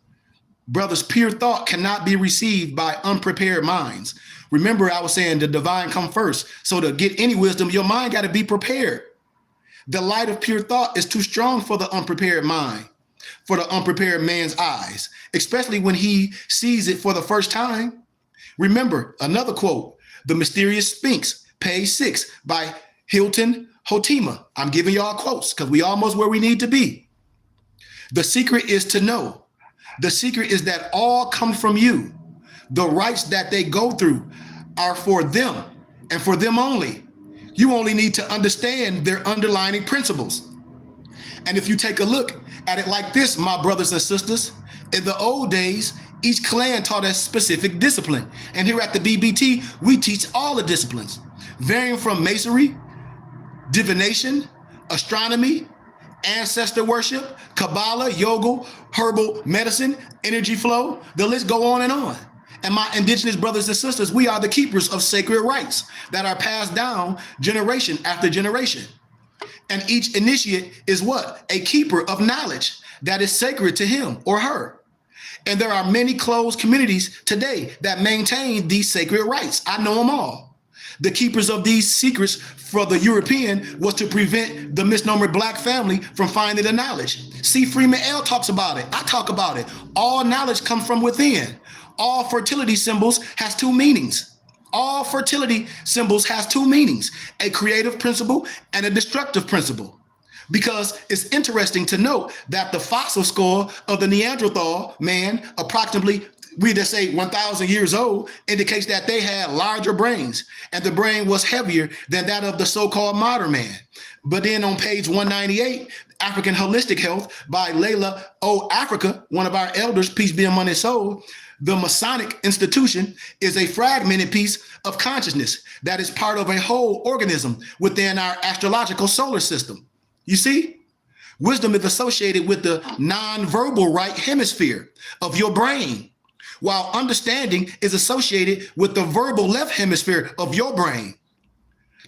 Brothers, pure thought cannot be received by unprepared minds. Remember, I was saying the divine come first. So to get any wisdom, your mind got to be prepared. The light of pure thought is too strong for the unprepared mind, for the unprepared man's eyes, especially when he sees it for the first time. Remember, another quote, The Mysterious Sphinx, page 6 by Hilton Hotima. I'm giving y'all quotes because we almost where we need to be. The secret is to know. The secret is that all come from you. The rites that they go through are for them and for them only. You only need to understand their underlying principles. And if you take a look at it like this, my brothers and sisters, in the old days, each clan taught a specific discipline. And here at the BBT, we teach all the disciplines, varying from masonry, divination, astronomy, ancestor worship, Kabbalah, yoga, herbal medicine, energy flow. The list go on and on. And my indigenous brothers and sisters, we are the keepers of sacred rites that are passed down generation after generation. And each initiate is what? A keeper of knowledge that is sacred to him or her. And there are many closed communities today that maintain these sacred rites. I know them all. The keepers of these secrets for the European was to prevent the misnomer black family from finding the knowledge. See, Freeman L talks about it. I talk about it. All knowledge comes from within. All fertility symbols has two meanings. All fertility symbols has two meanings, a creative principle and a destructive principle. Because it's interesting to note that the fossil skull of the Neanderthal man, approximately, we just say 1,000 years old, indicates that they had larger brains and the brain was heavier than that of the so-called modern man. But then on page 198, African Holistic Health by Layla O. Africa, one of our elders, peace be upon his soul, the Masonic institution is a fragmented piece of consciousness that is part of a whole organism within our astrological solar system. You see, Wisdom is associated with the nonverbal right hemisphere of your brain, while understanding is associated with the verbal left hemisphere of your brain.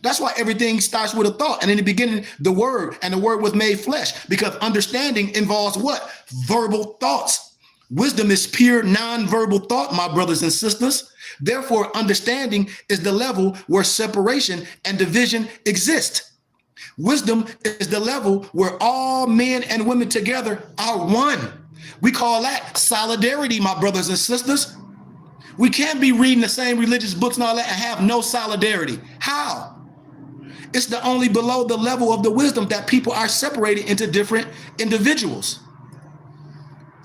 That's why everything starts with a thought. And in the beginning, the word, and the word was made flesh, because understanding involves what? Verbal thoughts. Wisdom is pure nonverbal thought, my brothers and sisters. Therefore, understanding is the level where separation and division exist. Wisdom is the level where all men and women together are one. We call that solidarity, my brothers and sisters. We can't be reading the same religious books and all that and have no solidarity. How? It's the only below the level of the wisdom that people are separated into different individuals.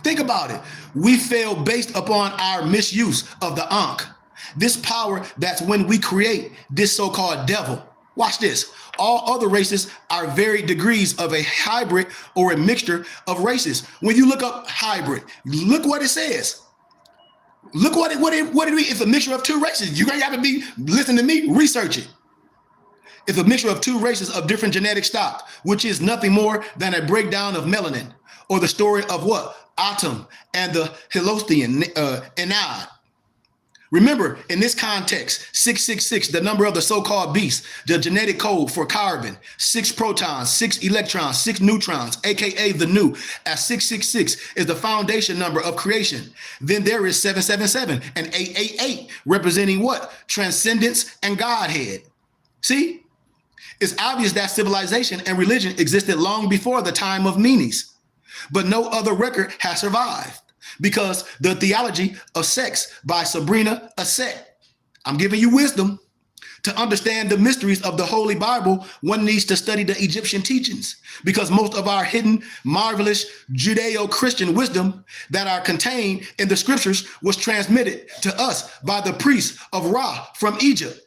Think about it. We fail based upon our misuse of the Ankh. This power that's when we create this so-called devil. Watch this. All other races are varied degrees of a hybrid or a mixture of races. When you look up hybrid, look what it says. Look what it means. It's a mixture of two races. You got to be listening to me, research it. It's a mixture of two races of different genetic stock, which is nothing more than a breakdown of melanin, or the story of what? Atum and the Holocene Enad. Remember, in this context, 666, the number of the so-called beast, the genetic code for carbon, 6 protons, 6 electrons, 6 neutrons, aka the nu, as 666 is the foundation number of creation. Then there is 777 and 888, representing what? Transcendence and Godhead. See? It's obvious that civilization and religion existed long before the time of Menes, but no other record has survived. Because the theology of sex by Sabrina Asset. I'm giving you wisdom. To understand the mysteries of the Holy Bible, one needs to study the Egyptian teachings, because most of our hidden, marvelous Judeo-Christian wisdom that are contained in the scriptures was transmitted to us by the priests of Ra from Egypt.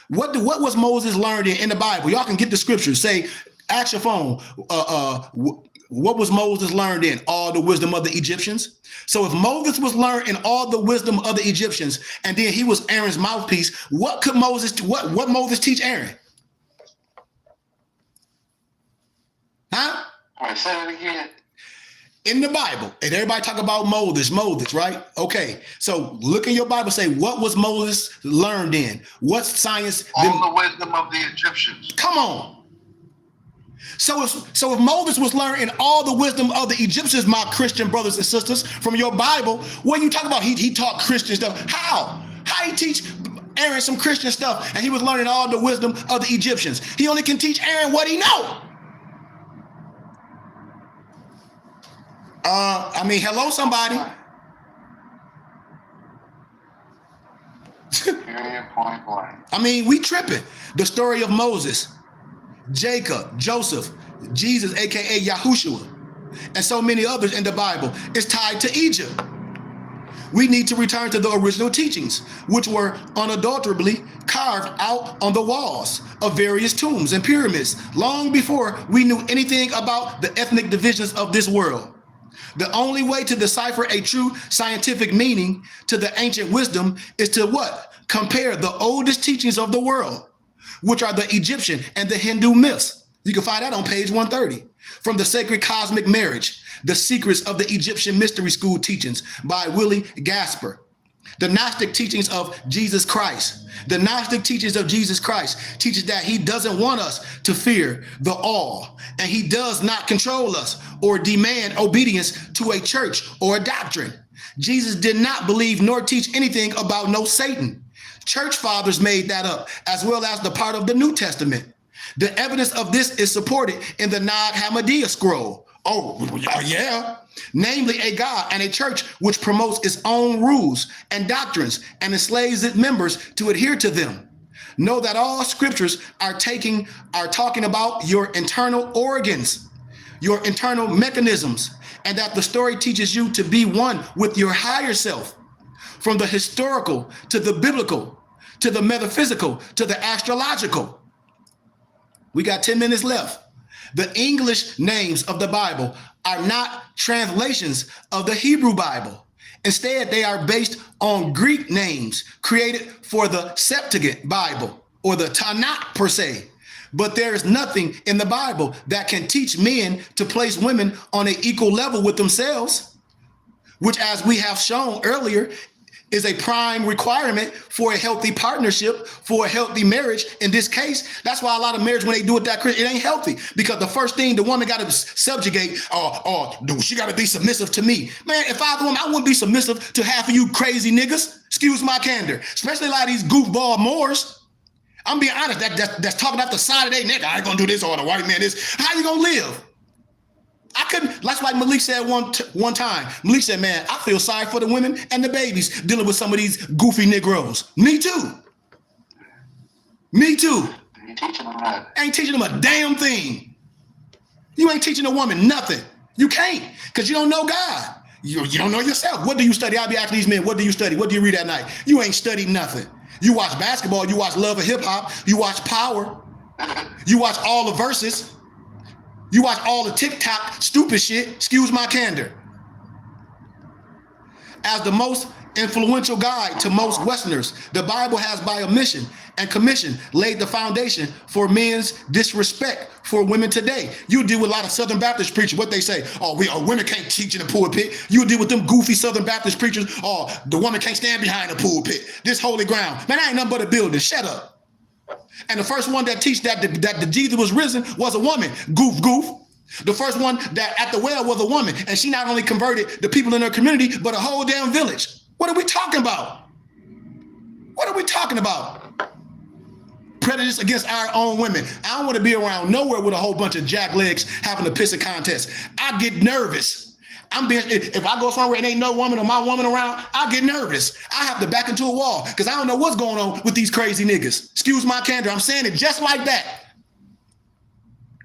What was Moses learned in the Bible? Y'all can get the scriptures. Say, ask your phone, what was Moses learned in? All the wisdom of the Egyptians. So if Moses was learned in all the wisdom of the Egyptians, and then he was Aaron's mouthpiece, what Moses teach Aaron? Huh? All right, say it again. In the Bible, and everybody talk about Moses, right? Okay, so look in your Bible, say, what was Moses learned in? What science? All the wisdom of the Egyptians. Come on. So if Moses was learning all the wisdom of the Egyptians, my Christian brothers and sisters, from your Bible, what are you talking about? He taught Christian stuff. How he teach Aaron some Christian stuff, and he was learning all the wisdom of the Egyptians? He only can teach Aaron what he know. Hello, somebody. Period, point blank. We tripping. The story of Moses, Jacob, Joseph, Jesus, aka Yahushua, and so many others in the Bible is tied to Egypt. We need to return to the original teachings, which were unadulterably carved out on the walls of various tombs and pyramids long before we knew anything about the ethnic divisions of this world. The only way to decipher a true scientific meaning to the ancient wisdom is to what? Compare the oldest teachings of the world, which are the Egyptian and the Hindu myths. You can find that on page 130. From the Sacred Cosmic Marriage, The Secrets of the Egyptian Mystery School Teachings by Willie Gasper. The Gnostic teachings of Jesus Christ. The Gnostic teachings of Jesus Christ teaches that he doesn't want us to fear the all, and he does not control us or demand obedience to a church or a doctrine. Jesus did not believe nor teach anything about no Satan. Church fathers made that up, as well as the part of the New Testament. The evidence of this is supported in the Nag Hammadi scroll. Oh, yeah. Namely, a God and a church which promotes its own rules and doctrines and enslaves its members to adhere to them. Know that all scriptures are talking about your internal organs, your internal mechanisms, and that the story teaches you to be one with your higher self. From the historical to the biblical, to the metaphysical, to the astrological. We got 10 minutes left. The English names of the Bible are not translations of the Hebrew Bible. Instead, they are based on Greek names created for the Septuagint Bible, or the Tanakh per se. But there is nothing in the Bible that can teach men to place women on an equal level with themselves, which, as we have shown earlier, is a prime requirement for a healthy partnership, for a healthy marriage. In this case, that's why a lot of marriage, when they do it that, it ain't healthy, because the first thing the woman got to subjugate, she got to be submissive to me. Man, if I was a woman, I wouldn't be submissive to half of you crazy niggas. Excuse my candor, especially a lot of these goofball Moors. I'm being honest, that's talking out the side of their neck. I ain't gonna do this, or the white man this. How you gonna live? I couldn't. That's like Malik said one time. Malik said, man, I feel sorry for the women and the babies dealing with some of these goofy Negroes. Me too. Me too. You teaching them that. Ain't teaching them a damn thing. You ain't teaching a woman nothing. You can't, because you don't know God. You don't know yourself. What do you study? I'll be asking these men, what do you study? What do you read at night? You ain't studied nothing. You watch basketball. You watch Love of Hip Hop. You watch Power. You watch all the verses. You watch all the TikTok stupid shit. Excuse my candor. As the most influential guide to most Westerners, the Bible has, by omission and commission, laid the foundation for men's disrespect for women today. You deal with a lot of Southern Baptist preachers. What they say, women can't teach in the pulpit. You deal with them goofy Southern Baptist preachers, the woman can't stand behind the pulpit. This holy ground. Man, I ain't nothing but a building. Shut up. And the first one that teach that the Jesus was risen was a woman. Goof. The first one that at the well was a woman. And she not only converted the people in her community, but a whole damn village. What are we talking about? What are we talking about? Prejudice against our own women. I don't want to be around nowhere with a whole bunch of jacklegs having a pissing contest. I get nervous. If I go somewhere and ain't no woman or my woman around, I get nervous. I have to back into a wall because I don't know what's going on with these crazy niggas. Excuse my candor. I'm saying it just like that.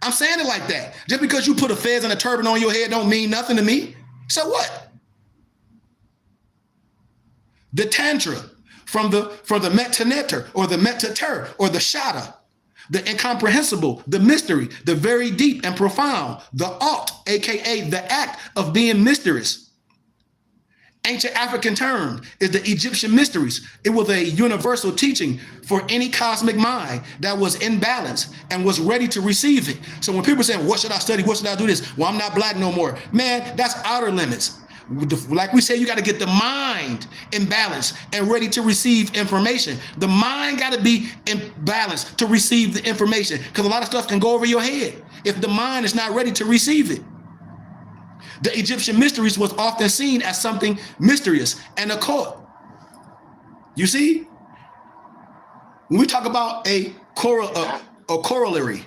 I'm saying it like that. Just because you put a fez and a turban on your head don't mean nothing to me. So what? The tantra from the metaneter or the metater or the shada, the incomprehensible, the mystery, the very deep and profound, the alt, aka the act of being mysterious. Ancient African term is the Egyptian mysteries. It was a universal teaching for any cosmic mind that was in balance and was ready to receive it. So when people say, what should I study? What should I do this? Well, I'm not black no more. Man, that's outer limits. Like we say, you got to get the mind in balance and ready to receive information. The mind got to be in balance to receive the information, because a lot of stuff can go over your head if the mind is not ready to receive it. The Egyptian mysteries was often seen as something mysterious and occult. You see, when we talk about a corollary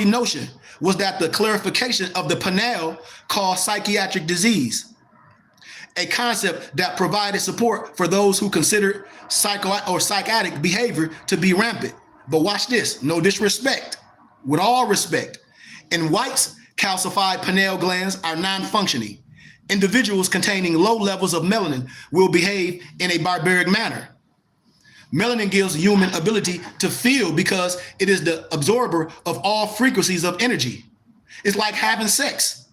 notion, was that the clarification of the Panel called psychiatric disease, a concept that provided support for those who considered psychotic behavior to be rampant. But watch this, no disrespect, with all respect. In whites, calcified pineal glands are non-functioning. Individuals containing low levels of melanin will behave in a barbaric manner. Melanin gives human ability to feel because it is the absorber of all frequencies of energy. It's like having sex.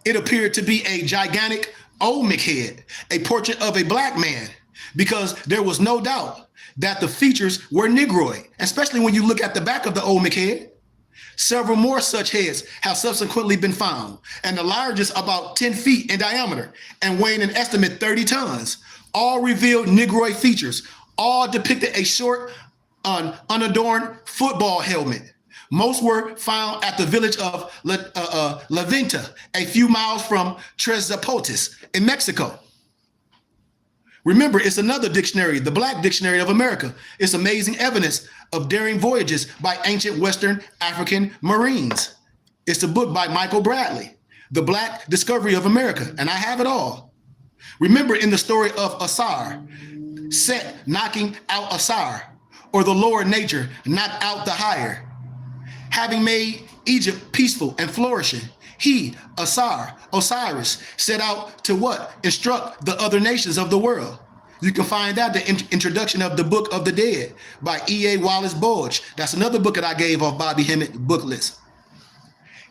It appeared to be a gigantic Olmec head, a portrait of a black man, because there was no doubt that the features were Negroid, especially when you look at the back of the Olmec head. Several more such heads have subsequently been found, and the largest about 10 feet in diameter and weighing an estimate 30 tons. All revealed Negroid features, all depicted a short, unadorned football helmet. Most were found at the village of La Venta, a few miles from Tres Zapotes in Mexico. Remember, it's another dictionary, the Black Dictionary of America. It's amazing evidence of daring voyages by ancient Western African Marines. It's a book by Michael Bradley, The Black Discovery of America, and I have it all. Remember in the story of Asar, Set knocking out Asar, or the lower nature knocked out the higher. Having made Egypt peaceful and flourishing, he, Osiris, set out to what? Instruct the other nations of the world. You can find that the introduction of the Book of the Dead by E.A. Wallace Budge. That's another book that I gave off Bobby Hemmett book list.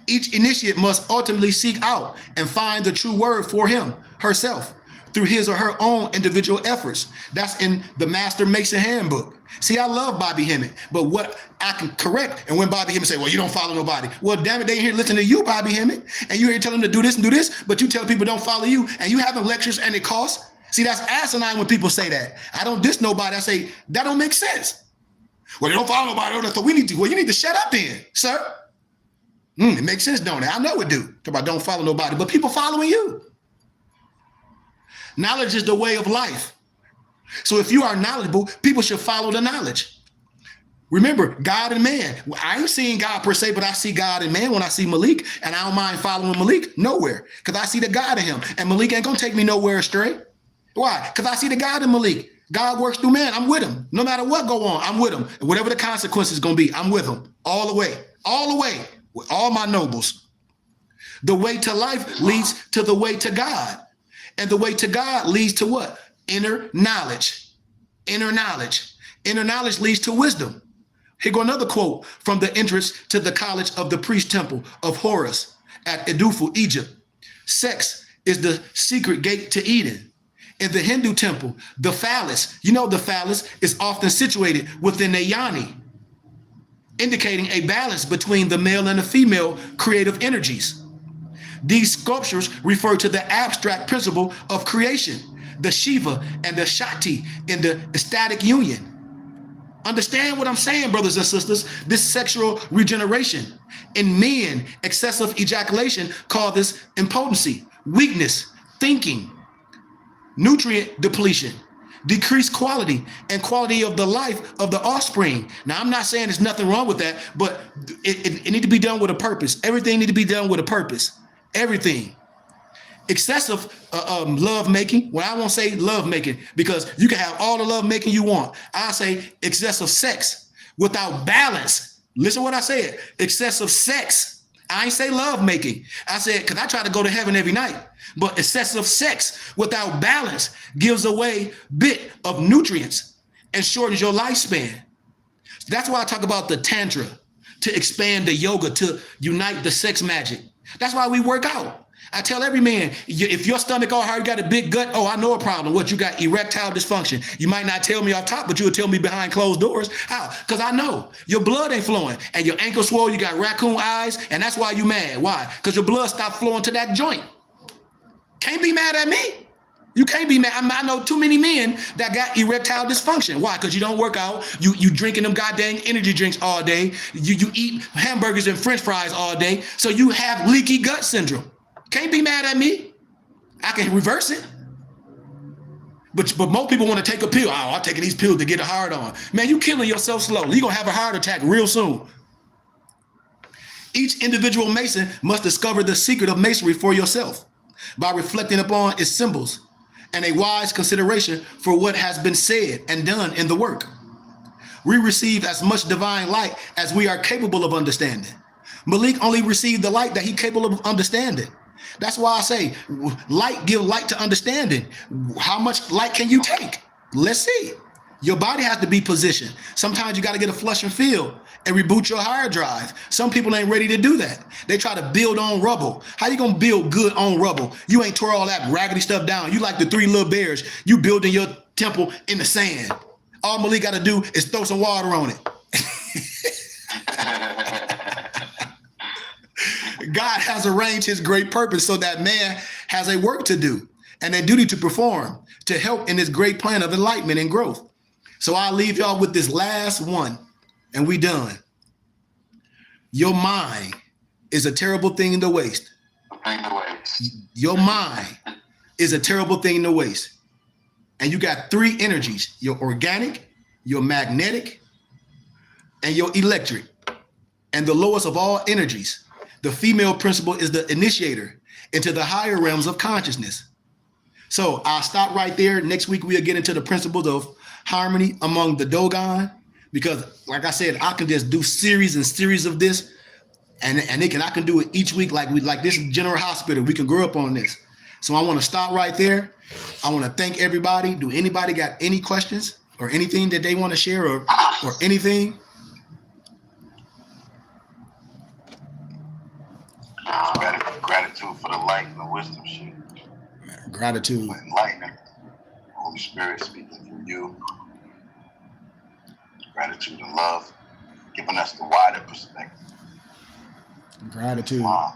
Each initiate must ultimately seek out and find the true word for him, herself, through his or her own individual efforts. That's in the Master Mason Handbook. See, I love Bobby Hemmett, but what I can correct, and when Bobby Hemmett say, well, you don't follow nobody. Well, damn it, they ain't here listening to you, Bobby Hemmett, and you here telling them to do this and do this, but you tell people don't follow you, and you having lectures and it costs. See, that's asinine when people say that. I don't diss nobody. I say, that don't make sense. Well, they don't follow nobody. So we need to, well, you need to shut up then, sir. It makes sense, don't it? I know it do. Talk about don't follow nobody, but people following you. Knowledge is the way of life. So if you are knowledgeable, people should follow the knowledge. Remember, God and man. I ain't seeing God per se, but I see God and man when I see Malik, and I don't mind following Malik nowhere because I see the God in him, and Malik ain't gonna take me nowhere astray. Why? Because I see the God in Malik. God works through man. I'm with him. No matter what go on, I'm with him. And whatever the consequence is gonna be, I'm with him all the way, with all my nobles. The way to life leads to the way to God. And the way to God leads to what? Inner knowledge. Inner knowledge. Inner knowledge leads to wisdom. Here go another quote from the entrance to the college of the priest temple of Horus at Edfu, Egypt. Sex is the secret gate to Eden. In the Hindu temple, the phallus, you know the phallus, is often situated within a yoni, indicating a balance between the male and the female creative energies. These sculptures refer to the abstract principle of creation, the Shiva and the Shakti in the ecstatic union. Understand what I'm saying, brothers and sisters? This sexual regeneration. In men, excessive ejaculation call this impotency, weakness, thinking, nutrient depletion, decreased quality and quality of the life of the offspring. Now, I'm not saying there's nothing wrong with that, but it need to be done with a purpose. Everything need to be done with a purpose. Everything. Excessive love making. Well, I won't say love making because you can have all the love making you want. I say excessive sex without balance. Listen to what I said. Excessive sex. I ain't say love making. I said, because I try to go to heaven every night. But excessive sex without balance gives away bit of nutrients and shortens your lifespan. That's why I talk about the tantra, to expand the yoga, to unite the sex magic. That's why we work out. I tell every man, if your stomach all hard, you got a big gut, oh, I know a problem. What, you got erectile dysfunction. You might not tell me off top, but you'll tell me behind closed doors. How? Because I know your blood ain't flowing and your ankle swole, you got raccoon eyes, and that's why you mad. Why? Because your blood stopped flowing to that joint. Can't be mad at me. You can't be mad. I know too many men that got erectile dysfunction. Why? Because you don't work out. You drinking them goddamn energy drinks all day. You eat hamburgers and French fries all day. So you have leaky gut syndrome. Can't be mad at me. I can reverse it. But most people want to take a pill. Oh, I'm taking these pills to get a hard on. Man, you killing yourself slowly. You're going to have a heart attack real soon. Each individual Mason must discover the secret of Masonry for yourself by reflecting upon its symbols and a wise consideration for what has been said and done in the work. We receive as much divine light as we are capable of understanding. Malik only received the light that he's capable of understanding. That's why I say light give light to understanding. How much light can you take? Let's see. Your body has to be positioned. Sometimes you got to get a flush and fill and reboot your hard drive. Some people ain't ready to do that. They try to build on rubble. How you gonna build good on rubble? You ain't tore all that raggedy stuff down. You like the Three Little Bears. You building your temple in the sand. All Malik got to do is throw some water on it. God has arranged his great purpose so that man has a work to do and a duty to perform to help in his great plan of enlightenment and growth. So I'll leave y'all with this last one and we done. Your mind is a terrible thing to waste. Your mind is a terrible thing to waste. And you got three energies: your organic, your magnetic, and your electric. And the lowest of all energies, the female principle, is the initiator into the higher realms of consciousness. So I'll stop right there. Next week, we'll get into the principles of harmony among the Dogon, because like I said, I can just do series and series of this, and I can do it each week like this General Hospital. We can grow up on this. So I want to stop right there. I want to thank everybody. Do anybody got any questions or anything that they want to share or anything? Gratitude for the light and the wisdom shit. Gratitude. Enlightenment. Holy Spirit speaking through you. Gratitude and love, giving us the wider perspective. Gratitude. Wow.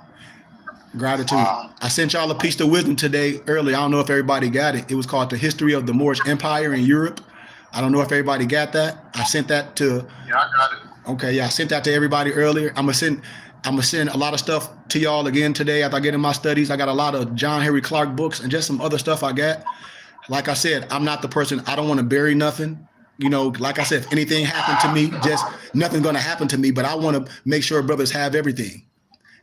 Gratitude. Wow. I sent y'all a piece of wisdom today early. I don't know if everybody got it. It was called The History of the Moorish Empire in Europe. I don't know if everybody got that. I sent that to. Yeah, I got it. Okay, yeah, I sent that to everybody earlier. I'm gonna send a lot of stuff to y'all again today after I get in my studies. I got a lot of John Henry Clark books and just some other stuff I got. Like I said, I'm not the person, I don't want to bury nothing. You know, like I said, if anything happened to me, just nothing's gonna happen to me, but I want to make sure brothers have everything.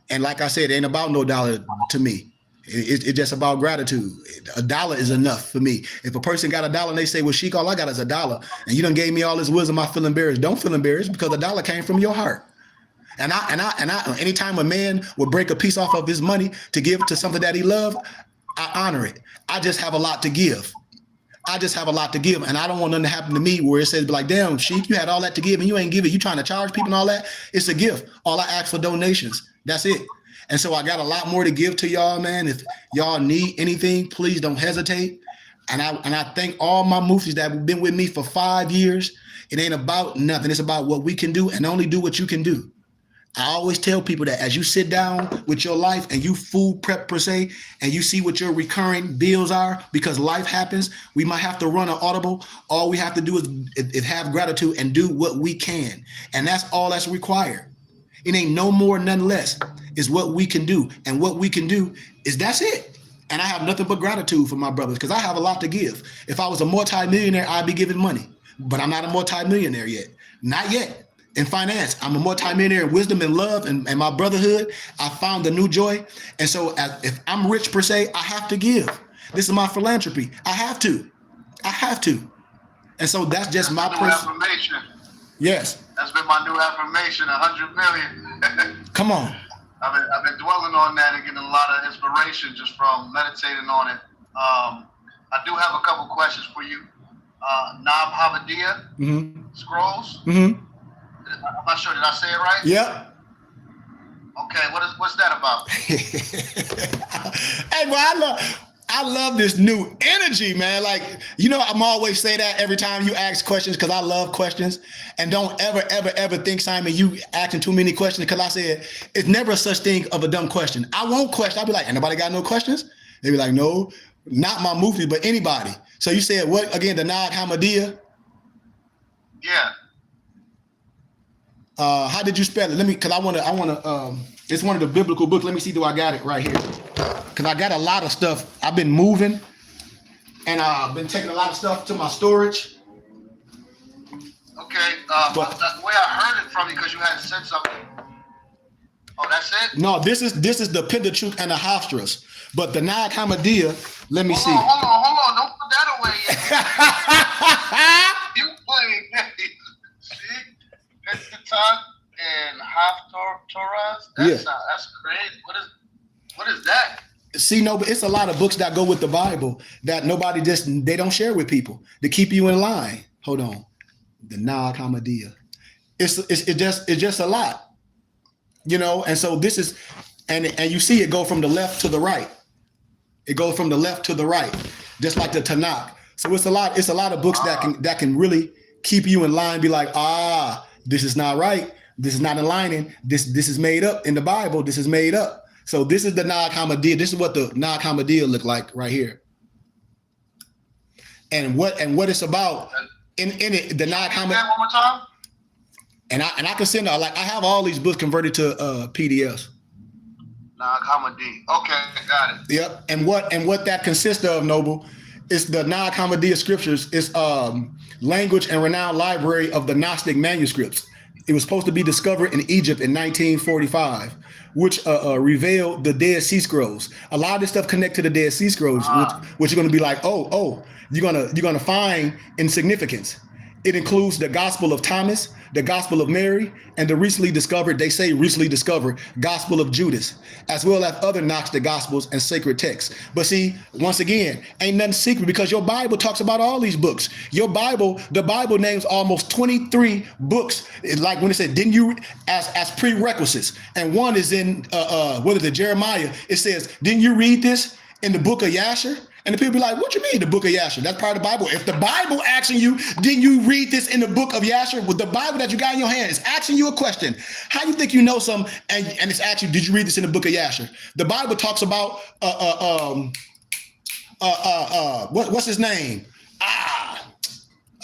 And like I said, it ain't about no dollar to me. It's just about gratitude. $1 is enough for me. If a person got $1 and they say, well, Sheik, all I got is $1, and you done gave me all this wisdom, I feel embarrassed. Don't feel embarrassed, because $1 came from your heart. And I anytime a man would break a piece off of his money to give to something that he loved, I honor it. I just have a lot to give. And I don't want nothing to happen to me where it says, like, damn, Sheik, you had all that to give and you ain't give it. You trying to charge people and all that? It's a gift. All I ask for donations. That's it. And so I got a lot more to give to y'all, man. If y'all need anything, please don't hesitate. And I thank all my muftis that have been with me for 5 years. It ain't about nothing. It's about what we can do, and only do what you can do. I always tell people that as you sit down with your life and you food prep per se, and you see what your recurring bills are, because life happens, we might have to run an audible. All we have to do is have gratitude and do what we can. And that's all that's required. It ain't no more, none less. Is what we can do. And what we can do is that's it. And I have nothing but gratitude for my brothers, because I have a lot to give. If I was a multi-millionaire, I'd be giving money. But I'm not a multi-millionaire yet. Not yet. In finance, I'm a multi-millionaire in wisdom and love and my brotherhood. I found a new joy. And so if I'm rich per se, I have to give. This is my philanthropy. I have to. And so that's just my affirmation. Yes. That's been my new affirmation, 100 million. Come on. I've been dwelling on that and getting a lot of inspiration just from meditating on it. I do have a couple questions for you. Nab Hamadiyya scrolls. I'm not sure, did I say it right? Yep. Okay, what's that about? Hey, well, I love this new energy, man. Like, you know, I'm always say that every time you ask questions, because I love questions. And don't ever think, Simon, you asking too many questions, because I said it's never such thing of a dumb question. I won't question. I'll be like, anybody got no questions? They be like, no, not my movie, but anybody. So you said what again? The Nag Hammadiya? Yeah. How did you spell it? Let me, because I wanna. It's one of the biblical books. Let me see, do I got it right here? Because I got a lot of stuff. I've been moving, and I've been taking a lot of stuff to my storage. Okay. The way I heard it from you, because you had said something. Oh, that's it? No, this is the Pentateuch and the Haftarahs. But the Nag Hammadiya, let me see. Hold on. Don't put that away yet. You playing. See? Pentateuch and Haftarahs? That's crazy. What is that? See, no, but it's a lot of books that go with the Bible that they don't share with people to keep you in line. Hold on. The Nag Hammadiya. It's just a lot, you know. And so this is, and you see it go from the left to the right. It goes from the left to the right, just like the Tanakh. So it's a lot of books that can really keep you in line. Be like, this is not right. This is not aligning. This is made up in the Bible. This is made up. So this is the Nag Hammadiya. This is what the Nag Hammadiya look like right here. And what it's about in it, the Nag Hammadiya. One more time. And I can send out, like, I have all these books converted to PDFs. Nag Hammadiya. Okay, got it. Yep. And what that consists of, Noble, is the Nag Hammadiya scriptures. Is language and renowned library of the Gnostic manuscripts. It was supposed to be discovered in Egypt in 1945, which revealed the Dead Sea Scrolls. A lot of this stuff connect to the Dead Sea Scrolls, which you're going to be like, you're gonna find in significance. It includes the Gospel of Thomas, the Gospel of Mary, and the recently discovered Gospel of Judas, as well as other Gnostic Gospels and sacred texts. But see, once again, ain't nothing secret, because your Bible talks about all these books. The Bible names almost 23 books, like when it said, didn't you, as prerequisites. And one is in, Jeremiah. It says, didn't you read this in the book of Yasher? And the people be like, what you mean the book of Yasher? That's part of the Bible. If the Bible asking you, didn't you read this in the book of Yasher? With the Bible that you got in your hand is asking you a question. How you think you know something and it's asking, did you read this in the book of Yasher? The Bible talks about what's his name?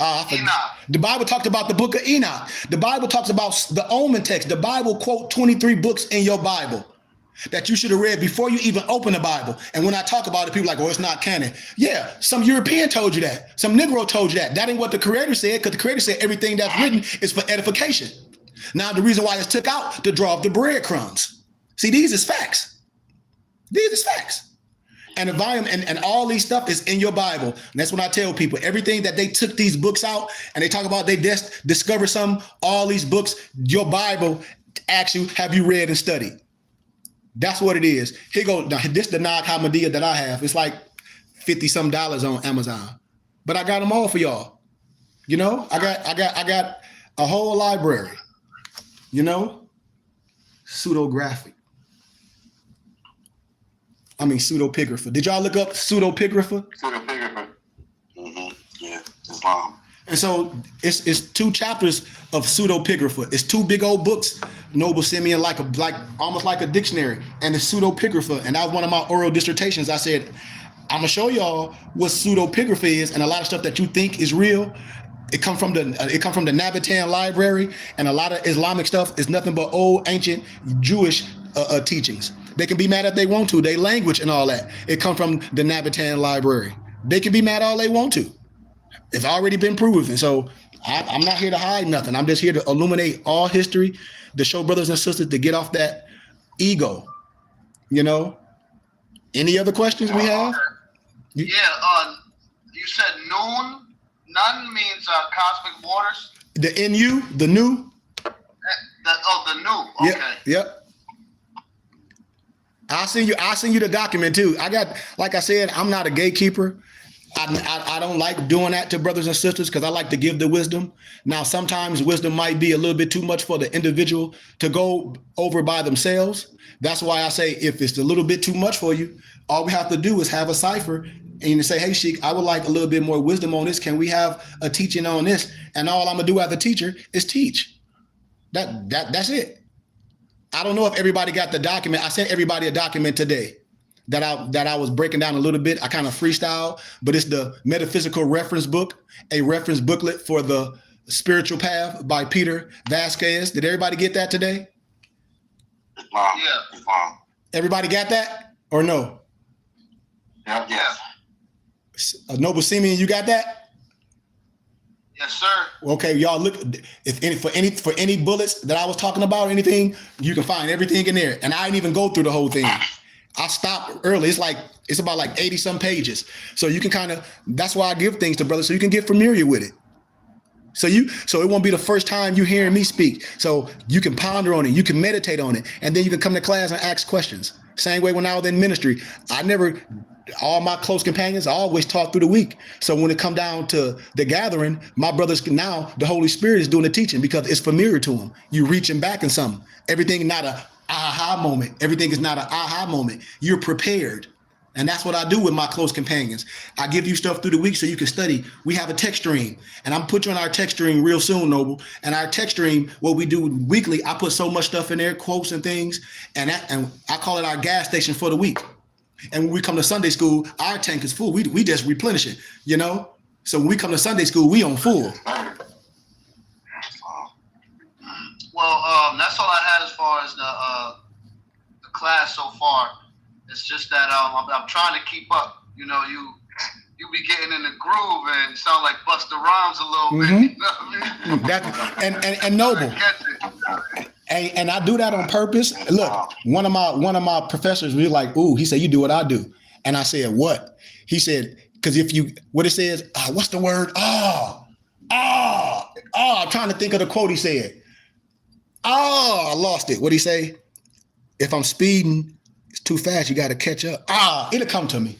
Enoch. The Bible talked about the book of Enoch. The Bible talks about the Omen text. The Bible quote 23 books in your Bible that you should have read before you even open the Bible. And when I talk about it, people are like, oh, it's not canon. Yeah, some European told you that. Some Negro told you that. That ain't what the Creator said, because the Creator said everything that's written is for edification. Now, the reason why it's took out to draw up the breadcrumbs. See, these is facts. These is facts. And the volume and all these stuff is in your Bible. And that's what I tell people. Everything that they took these books out and they talk about they discover some, all these books, your Bible asks you, have you read and studied? That's what it is. Here go, now this the Nag Hammadiya that I have. It's like $50-some on Amazon. But I got them all for y'all. You know, I got a whole library. You know? Pseudographic. I mean pseudopigrapher. Did y'all look up pseudopigrapher? Pseudopigrapher. Yeah, Islam. And so it's 2 chapters of pseudopigrapher. It's 2 big old books, Noble Simeon, like almost like a dictionary, and it's pseudopigrapher. And that was one of my oral dissertations. I said, I'm gonna show y'all what pseudopigraphy is, and a lot of stuff that you think is real. It come from the Nabatean library, and a lot of Islamic stuff is nothing but old ancient Jewish teachings. They can be mad if they want to. They language and all that. It come from the Nabatean library. They can be mad all they want to. It's already been proven. So I'm not here to hide nothing. I'm just here to illuminate all history, to show brothers and sisters to get off that ego. You know? Any other questions we have? Yeah, you said noon. None means cosmic waters. The NU, the new? The new. Okay. Yep. I'll send you the document too. I got, like I said, I'm not a gatekeeper. I don't like doing that to brothers and sisters because I like to give the wisdom. Now, sometimes wisdom might be a little bit too much for the individual to go over by themselves. That's why I say if it's a little bit too much for you, all we have to do is have a cipher and you say, hey, Sheik, I would like a little bit more wisdom on this. Can we have a teaching on this? And all I'm going to do as a teacher is teach. That's it. I don't know if everybody got the document. I sent everybody a document today that I was breaking down a little bit. I kind of freestyle, but it's the Metaphysical Reference Book, a reference booklet for the Spiritual Path by Peter Vasquez. Did everybody get that today? Islam. Yeah. Islam. Everybody got that or no? Yeah. Yes. Noble Simeon, you got that? Yes, sir. Okay, y'all look. For any bullets that I was talking about or anything, you can find everything in there. And I didn't even go through the whole thing. I stopped early. It's about like 80-some pages. So you can that's why I give things to brothers so you can get familiar with it. So it won't be the first time you hearing me speak. So you can ponder on it, you can meditate on it, and then you can come to class and ask questions. Same way when I was in ministry, all my close companions, I always taught through the week. So when it come down to the gathering, my brothers, now the Holy Spirit is doing the teaching because it's familiar to them. You reaching back in something. Everything not a aha moment. Everything is not an aha moment. You're prepared. And that's what I do with my close companions. I give you stuff through the week so you can study. We have a text stream, and I'm put you on our text stream real soon, Noble. And our text stream, what we do weekly, I put so much stuff in there, quotes and things, and I call it our gas station for the week. And when we come to Sunday school, our tank is full. We just replenish it, you know? So when we come to Sunday school, we on full. Well, that's all I had as far as the class so far. It's just that I'm trying to keep up. You know, you be getting in the groove and sound like Busta Rhymes a little bit. You know what I mean? And Noble. And I do that on purpose. Look, one of my professors was like, ooh, he said, you do what I do. And I said, what? He said, because what it says, what's the word? I'm trying to think of the quote he said. I lost it. What'd he say? If I'm speeding, it's too fast, you got to catch up. It'll come to me.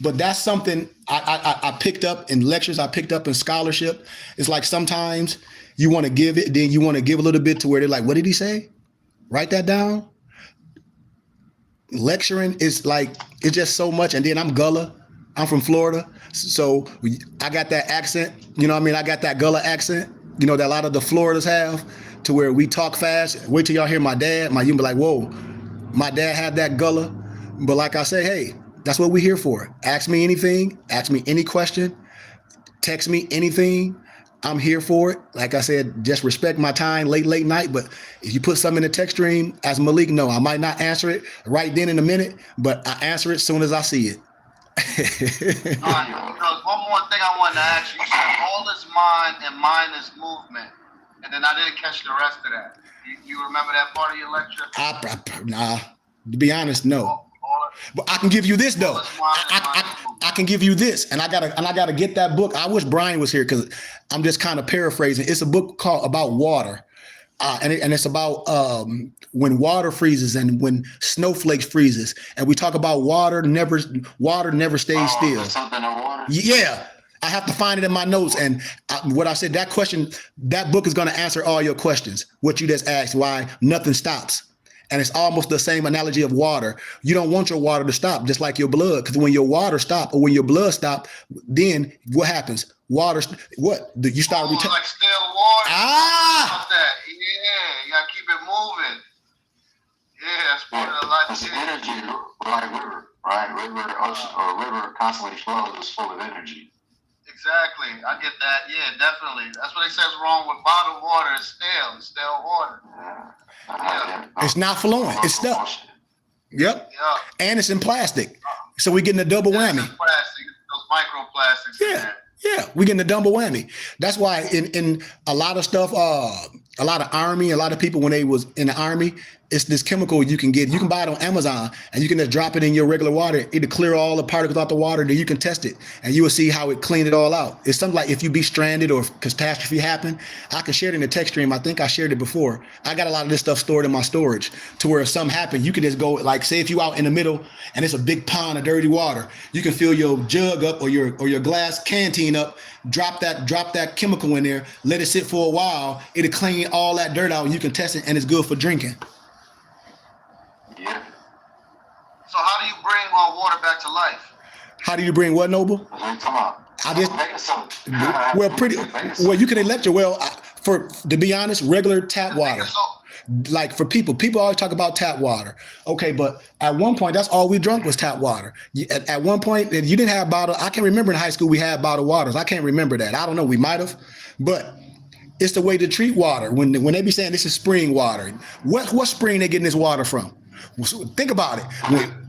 But that's something I picked up in lectures, I picked up in scholarship. It's like sometimes you want to give it, then you want to give a little bit to where they're like, what did he say? Write that down. lecturing is like, it's just so much. And then I'm Gullah. I'm from Florida. So I got that accent, you know what I mean? I got that Gullah accent, you know, that a lot of the Floridas have, to where we talk fast. Wait till y'all hear my dad. You'll be like, whoa, my dad had that Gullah. But like I say, hey, that's what we're here for. Ask me anything, ask me any question, text me anything. I'm here for it. Like I said, just respect my time late night. But if you put something in the text stream, as Malik know, I might not answer it right then in a minute, but I answer it as soon as I see it. All right, because one more thing I wanted to ask you. You said all is mind and mind is movement. And then I didn't catch the rest of that. You remember that part of your lecture? Nah, to be honest, no. But I can give you this though. I can give you this, and I gotta get that book. I wish Brian was here because I'm just kind of paraphrasing. It's a book called about water, and it's about when water freezes and when snowflakes freezes, and we talk about water never stays still. Something in water. Yeah. I have to find it in my notes. And what I said, that question, that book is going to answer all your questions. What you just asked, why nothing stops. And it's almost the same analogy of water. You don't want your water to stop, just like your blood. Because when your water stop or when your blood stop, then what happens? Water, what? You start like still water. Ah! That. Yeah, you got to keep it moving. Yeah, that's part of the life. It's energy, like river, right? River constantly flows, is full of energy. Exactly. I get that. Yeah, definitely. That's what they say is wrong with bottled water. It's stale. It's stale water. Yeah. It's not flowing. It's stuck. Yep. Yeah. And it's in plastic. So we're getting a double whammy. It's plastic. Those microplastics. Yeah. Yeah, we getting a double whammy. That's why in a lot of stuff, a lot of army, a lot of people when they was in the army, it's this chemical you can get. You can buy it on Amazon and you can just drop it in your regular water. It'll clear all the particles out the water. Then you can test it and you will see how it cleaned it all out. It's something like if you be stranded or if catastrophe happen, I can share it in the text stream. I think I shared it before. I got a lot of this stuff stored in my storage to where if something happened, you can just go, like say if you out in the middle and it's a big pond of dirty water, you can fill your jug up or your glass canteen up, drop that chemical in there, let it sit for a while. It'll clean all that dirt out and you can test it and it's good for drinking. Yeah. So how do you bring water back to life? How do you bring what, Noble? Come on. Well, you can electric. Well, to be honest, regular tap water. Like for people always talk about tap water. Okay, but at one point, that's all we drunk was tap water. At one point, you didn't have bottled. I can remember in high school we had bottled waters. I can't remember that. I don't know. We might have, but it's the way to treat water. When they be saying this is spring water, what spring they getting this water from? Think about it.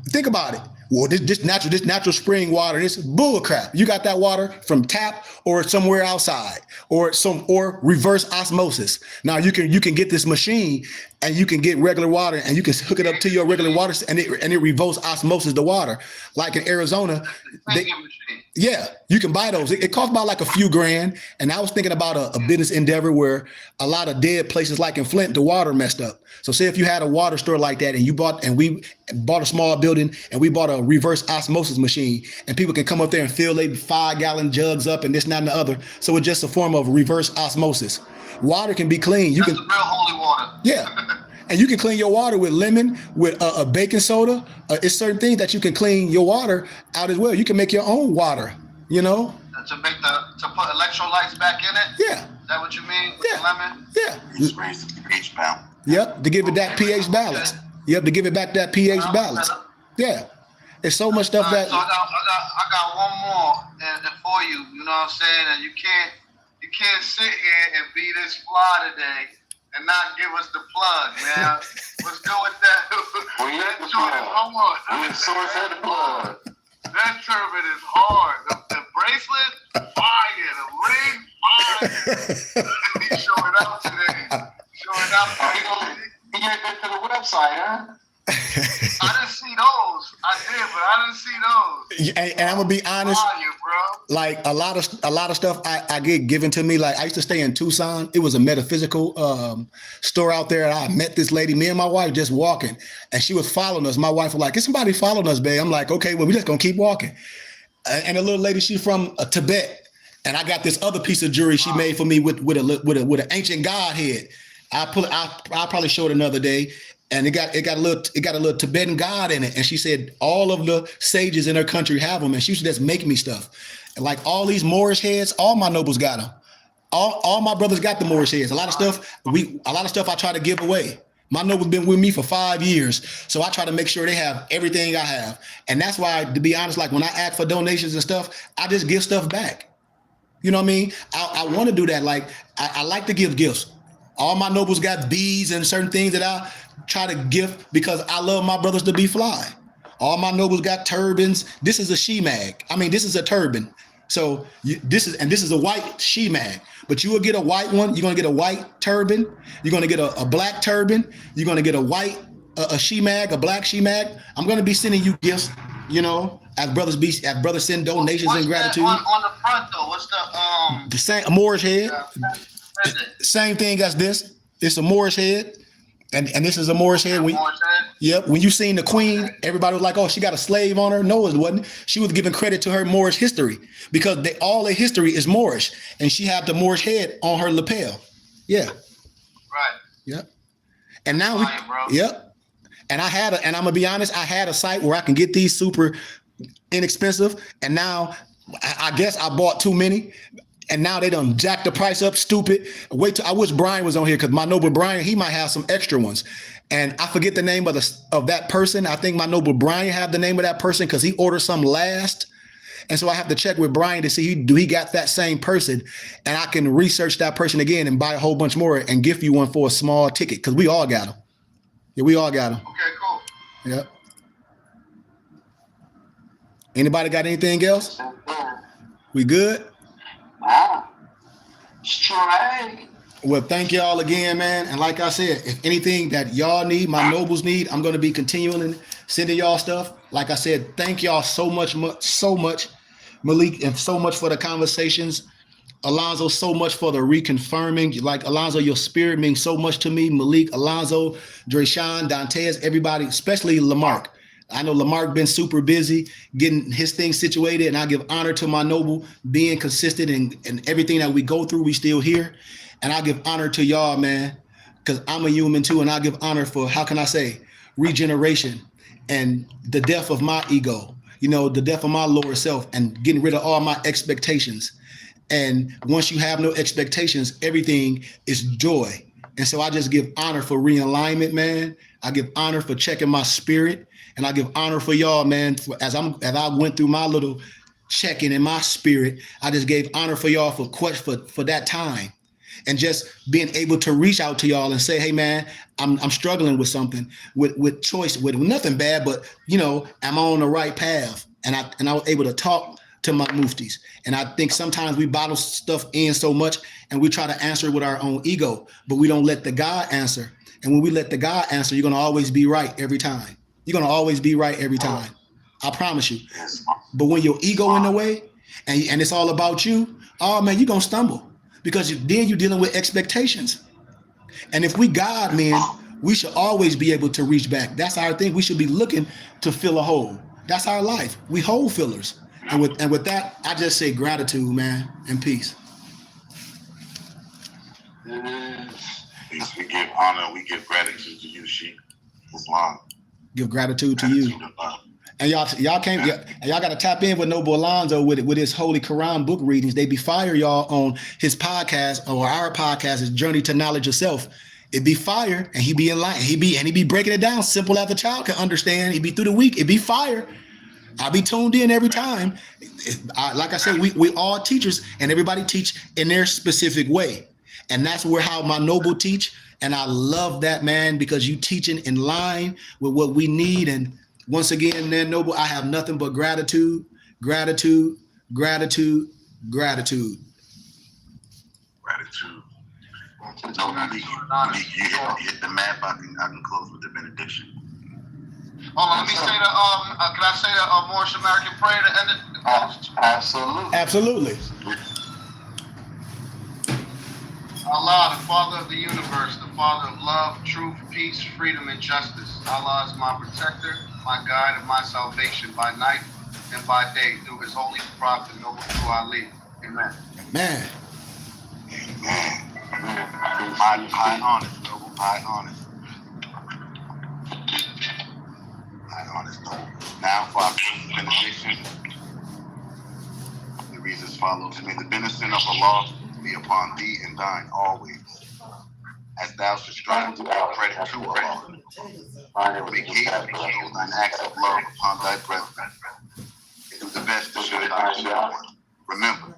Think about it. Well, this natural spring water, this bull crap. You got that water from tap or somewhere outside or reverse osmosis. Now you can get this machine and you can get regular water and you can hook it up to your regular water and it reverse osmosis the water. Like in Arizona, yeah, you can buy those. It costs about like a few grand. And I was thinking about a business endeavor where a lot of dead places like in Flint, the water messed up. So say if you had a water store like that and we bought a small building and we bought a reverse osmosis machine and people can come up there and fill their 5-gallon jugs up and this, that, and the other. So it's just a form of reverse osmosis. Water can be clean. That's the real holy water. Yeah. And you can clean your water with lemon, with a baking soda. It's certain things that you can clean your water out as well. You can make your own water, you know? To put electrolytes back in it? Yeah. Is that what you mean with Yeah. the lemon? Yeah. It's raised the pH balance. Yep, to give it that pH balance. Yep, to give it back that pH balance. Yeah. There's so much stuff that. So I got one more and for you. You know what I'm saying? And you can't sit here and be this fly today and not give us the plug, man. What's good with that? That joint is hard. We source of the plug. That turban is hard. The bracelet, fire. The ring, fire. He's showing out today. Showing out. He ain't been to the website, huh? I didn't see those. I did, but I didn't see those. And I'm gonna be honest. Fire, bro. Like a lot of stuff I get given to me. Like I used to stay in Tucson. It was a metaphysical store out there. I met this lady, me and my wife just walking, and she was following us. My wife was like, "Is somebody following us, babe?" I'm like, "Okay, well, we just gonna keep walking." And a little lady, she's from Tibet, and I got this other piece of jewelry she made for me with an ancient god head. I'll probably show it another day. and it got a little Tibetan god in it. And she said all of the sages in her country have them, and she used to just make me stuff. And like all these Moorish heads, all my nobles got them. All my brothers got the Moorish heads. A lot of stuff I try to give away. My noble's been with me for 5 years, so I try to make sure they have everything I have. And that's why, to be honest, like when I ask for donations and stuff, I just give stuff back. You know what I mean? I want to do that. Like I like to give gifts. All my nobles got beads and certain things that I try to give because I love my brothers to be fly. All my nobles got turbans. This is a shemag. I mean, this is a turban. So this is a white shemag, but you will get a white one. You're gonna get a white turban. You're gonna get a black turban. You're gonna get a white a shemag, a black shemag. I'm gonna be sending you gifts, you know, as brothers send donations in gratitude. On the front though, what's the same a Moorish head? Same thing as this. It's a Moorish head. And this is a Moorish head. Yep. When you seen the queen, everybody was like, "Oh, she got a slave on her." No, it wasn't. She was giving credit to her Moorish history because all their history is Moorish, and she had the Moorish head on her lapel. Yeah. Right. Yep. And now yep. And I'm gonna be honest, I had a site where I can get these super inexpensive, and now I guess I bought too many. And now they done jacked the price up, stupid. I wish Brian was on here because my noble Brian, he might have some extra ones. And I forget the name of that person. I think my noble Brian have the name of that person because he ordered some last. And so I have to check with Brian to see he got that same person. And I can research that person again and buy a whole bunch more and gift you one for a small ticket because we all got them. Yeah, we all got them. Okay, cool. Yep. Anybody got anything else? We good? Straight. Well, thank y'all again, man. And like I said, if anything that y'all need, my nobles need, I'm going to be continuing sending y'all stuff. Like I said, thank y'all so much, Malik, and so much for the conversations. Alonzo, so much for the reconfirming. Like Alonzo, your spirit means so much to me. Malik, Alonzo, Drayshawn, Dantes, everybody, especially Lamarck. I know Lamarck been super busy getting his thing situated, and I give honor to my noble being consistent and everything that we go through, we still here. And I give honor to y'all, man, because I'm a human too, and I give honor for, how can I say, regeneration and the death of my ego, you know, the death of my lower self and getting rid of all my expectations. And once you have no expectations, everything is joy. And so I just give honor for realignment, man. I give honor for checking my spirit. And I give honor for y'all, man. As I went through my little checking in my spirit, I just gave honor for y'all for that time, and just being able to reach out to y'all and say, "Hey, man, I'm struggling with something, with choice, with nothing bad, but you know, am I on the right path?" And I was able to talk to my muftis. And I think sometimes we bottle stuff in so much, and we try to answer it with our own ego, but we don't let the God answer. And when we let the God answer, you're gonna always be right every time. You're going to always be right every time. I promise you. But when your ego in the way and it's all about you, oh man, you're going to stumble because then you're dealing with expectations. And if we God men, we should always be able to reach back. That's our thing. We should be looking to fill a hole. That's our life. We hole fillers. And with that, I just say gratitude, man, and peace. Peace. We give honor. We give gratitude to you, Sheikh Islam. Give gratitude to you. And y'all got to tap in with Noble Alonzo with his Holy Quran book readings. They be fire, y'all, on his podcast or our podcast, his Journey to Knowledge of Self. It be fire, and he be in line. He be breaking it down simple as a child can understand. He be through the week. It be fire. I'll be tuned in every time. Like I said, we all teachers, and everybody teach in their specific way, and that's how my Noble teach. And I love that, man, because you teaching in line with what we need. And once again, man, Noble, I have nothing but gratitude, gratitude, gratitude, gratitude. Gratitude. No, you hit the map. I can close with the benediction. Hold on, let me say can I say the Moorish American prayer to end it? Absolutely. Absolutely. Allah, the Father of the universe, the Father of love, truth, peace, freedom, and justice. Allah is my protector, my guide, and my salvation by night and by day through his holy prophet, Noble Ali. Amen. Man. Amen. High honor, Noble. High honor. on this note. Now for our benediction, it reads as follows. May the benediction of Allah be upon thee and thine always, as thou should strive to give credit to Allah. Make haste to show thine acts of love upon thy brethren, and do the best to show thy children. Remember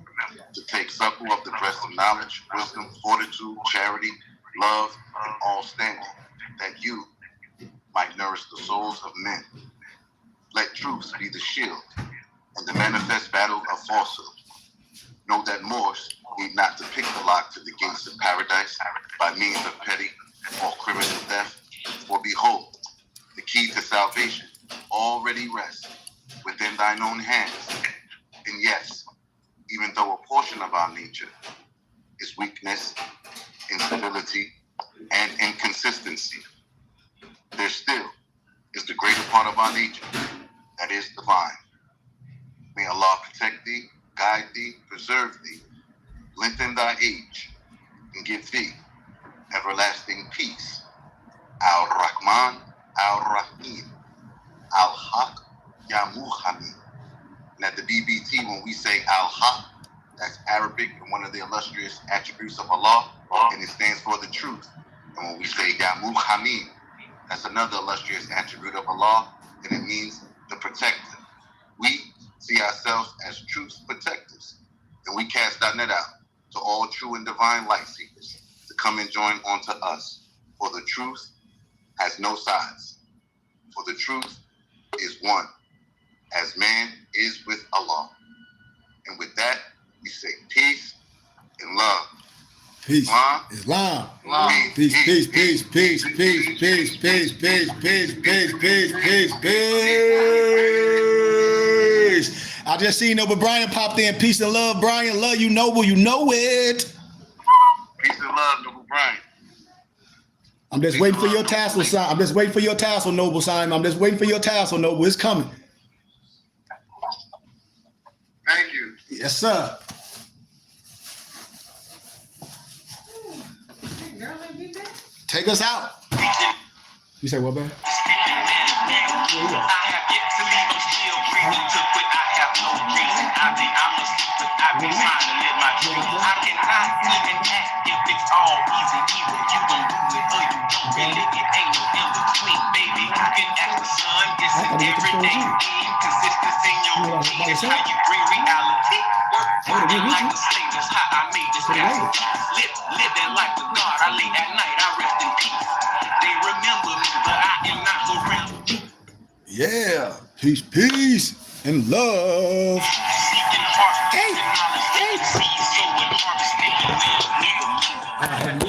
to take suckle of the breast of knowledge, wisdom, fortitude, charity, love, and all standing, that you might nourish the souls of men. Let truth be the shield and the manifest battle of falsehood. Know that Moors need not to pick the lock to the gates of paradise by means of petty or criminal theft. For behold, the key to salvation already rests within thine own hands. And yes, even though a portion of our nature is weakness, instability, and inconsistency, there still is the greater part of our nature that is divine. May Allah protect thee, guide thee, preserve thee, lengthen thy age, and give thee everlasting peace. Al-Rahman, Al-Rahim, Al-Haq, Ya Muhammad. And at the BBT, when we say Al-Haq, that's Arabic and one of the illustrious attributes of Allah, and it stands for the truth. And when we say Ya Muhammad, that's another illustrious attribute of Allah, and it means the protector. We see ourselves as truth protectors, and we cast our net out to all true and divine light seekers to come and join onto us. For the truth has no sides. For the truth is one, as man is with Allah. And with that, we say peace and love. Peace. Islam. Peace, peace, peace, peace, peace, peace, peace, peace, peace, peace, peace, peace, peace. I just seen Noble Brian popped in. Peace and love, Brian. Love you, Noble. You know it. Peace and love, Noble Brian. I'm just waiting for your tassel, son. I'm just waiting for your tassel, Noble Simon. I'm just waiting for your tassel, Noble. It's coming. Thank you. Yes, sir. Take us out. You say what, man? I have yet to leave, I'm still breathing. To quit, I have no reason. I'm a sleeper, I've been trying to live my dream. I cannot even act if it's all easy. Either you gon' do it or you don't really. It ain't no in between, baby. You can ask the sun, it's an everyday thing. Consistency in your routine is how you bring reality. Working like a slave, that's how I made this happen. Living like the God, I lay at night, I rest in peace. They remember me, but I am not around. Yeah. Peace, peace, and love. Seeking heart, knowledge, seed, sowing, harvesting, nigga, nigga.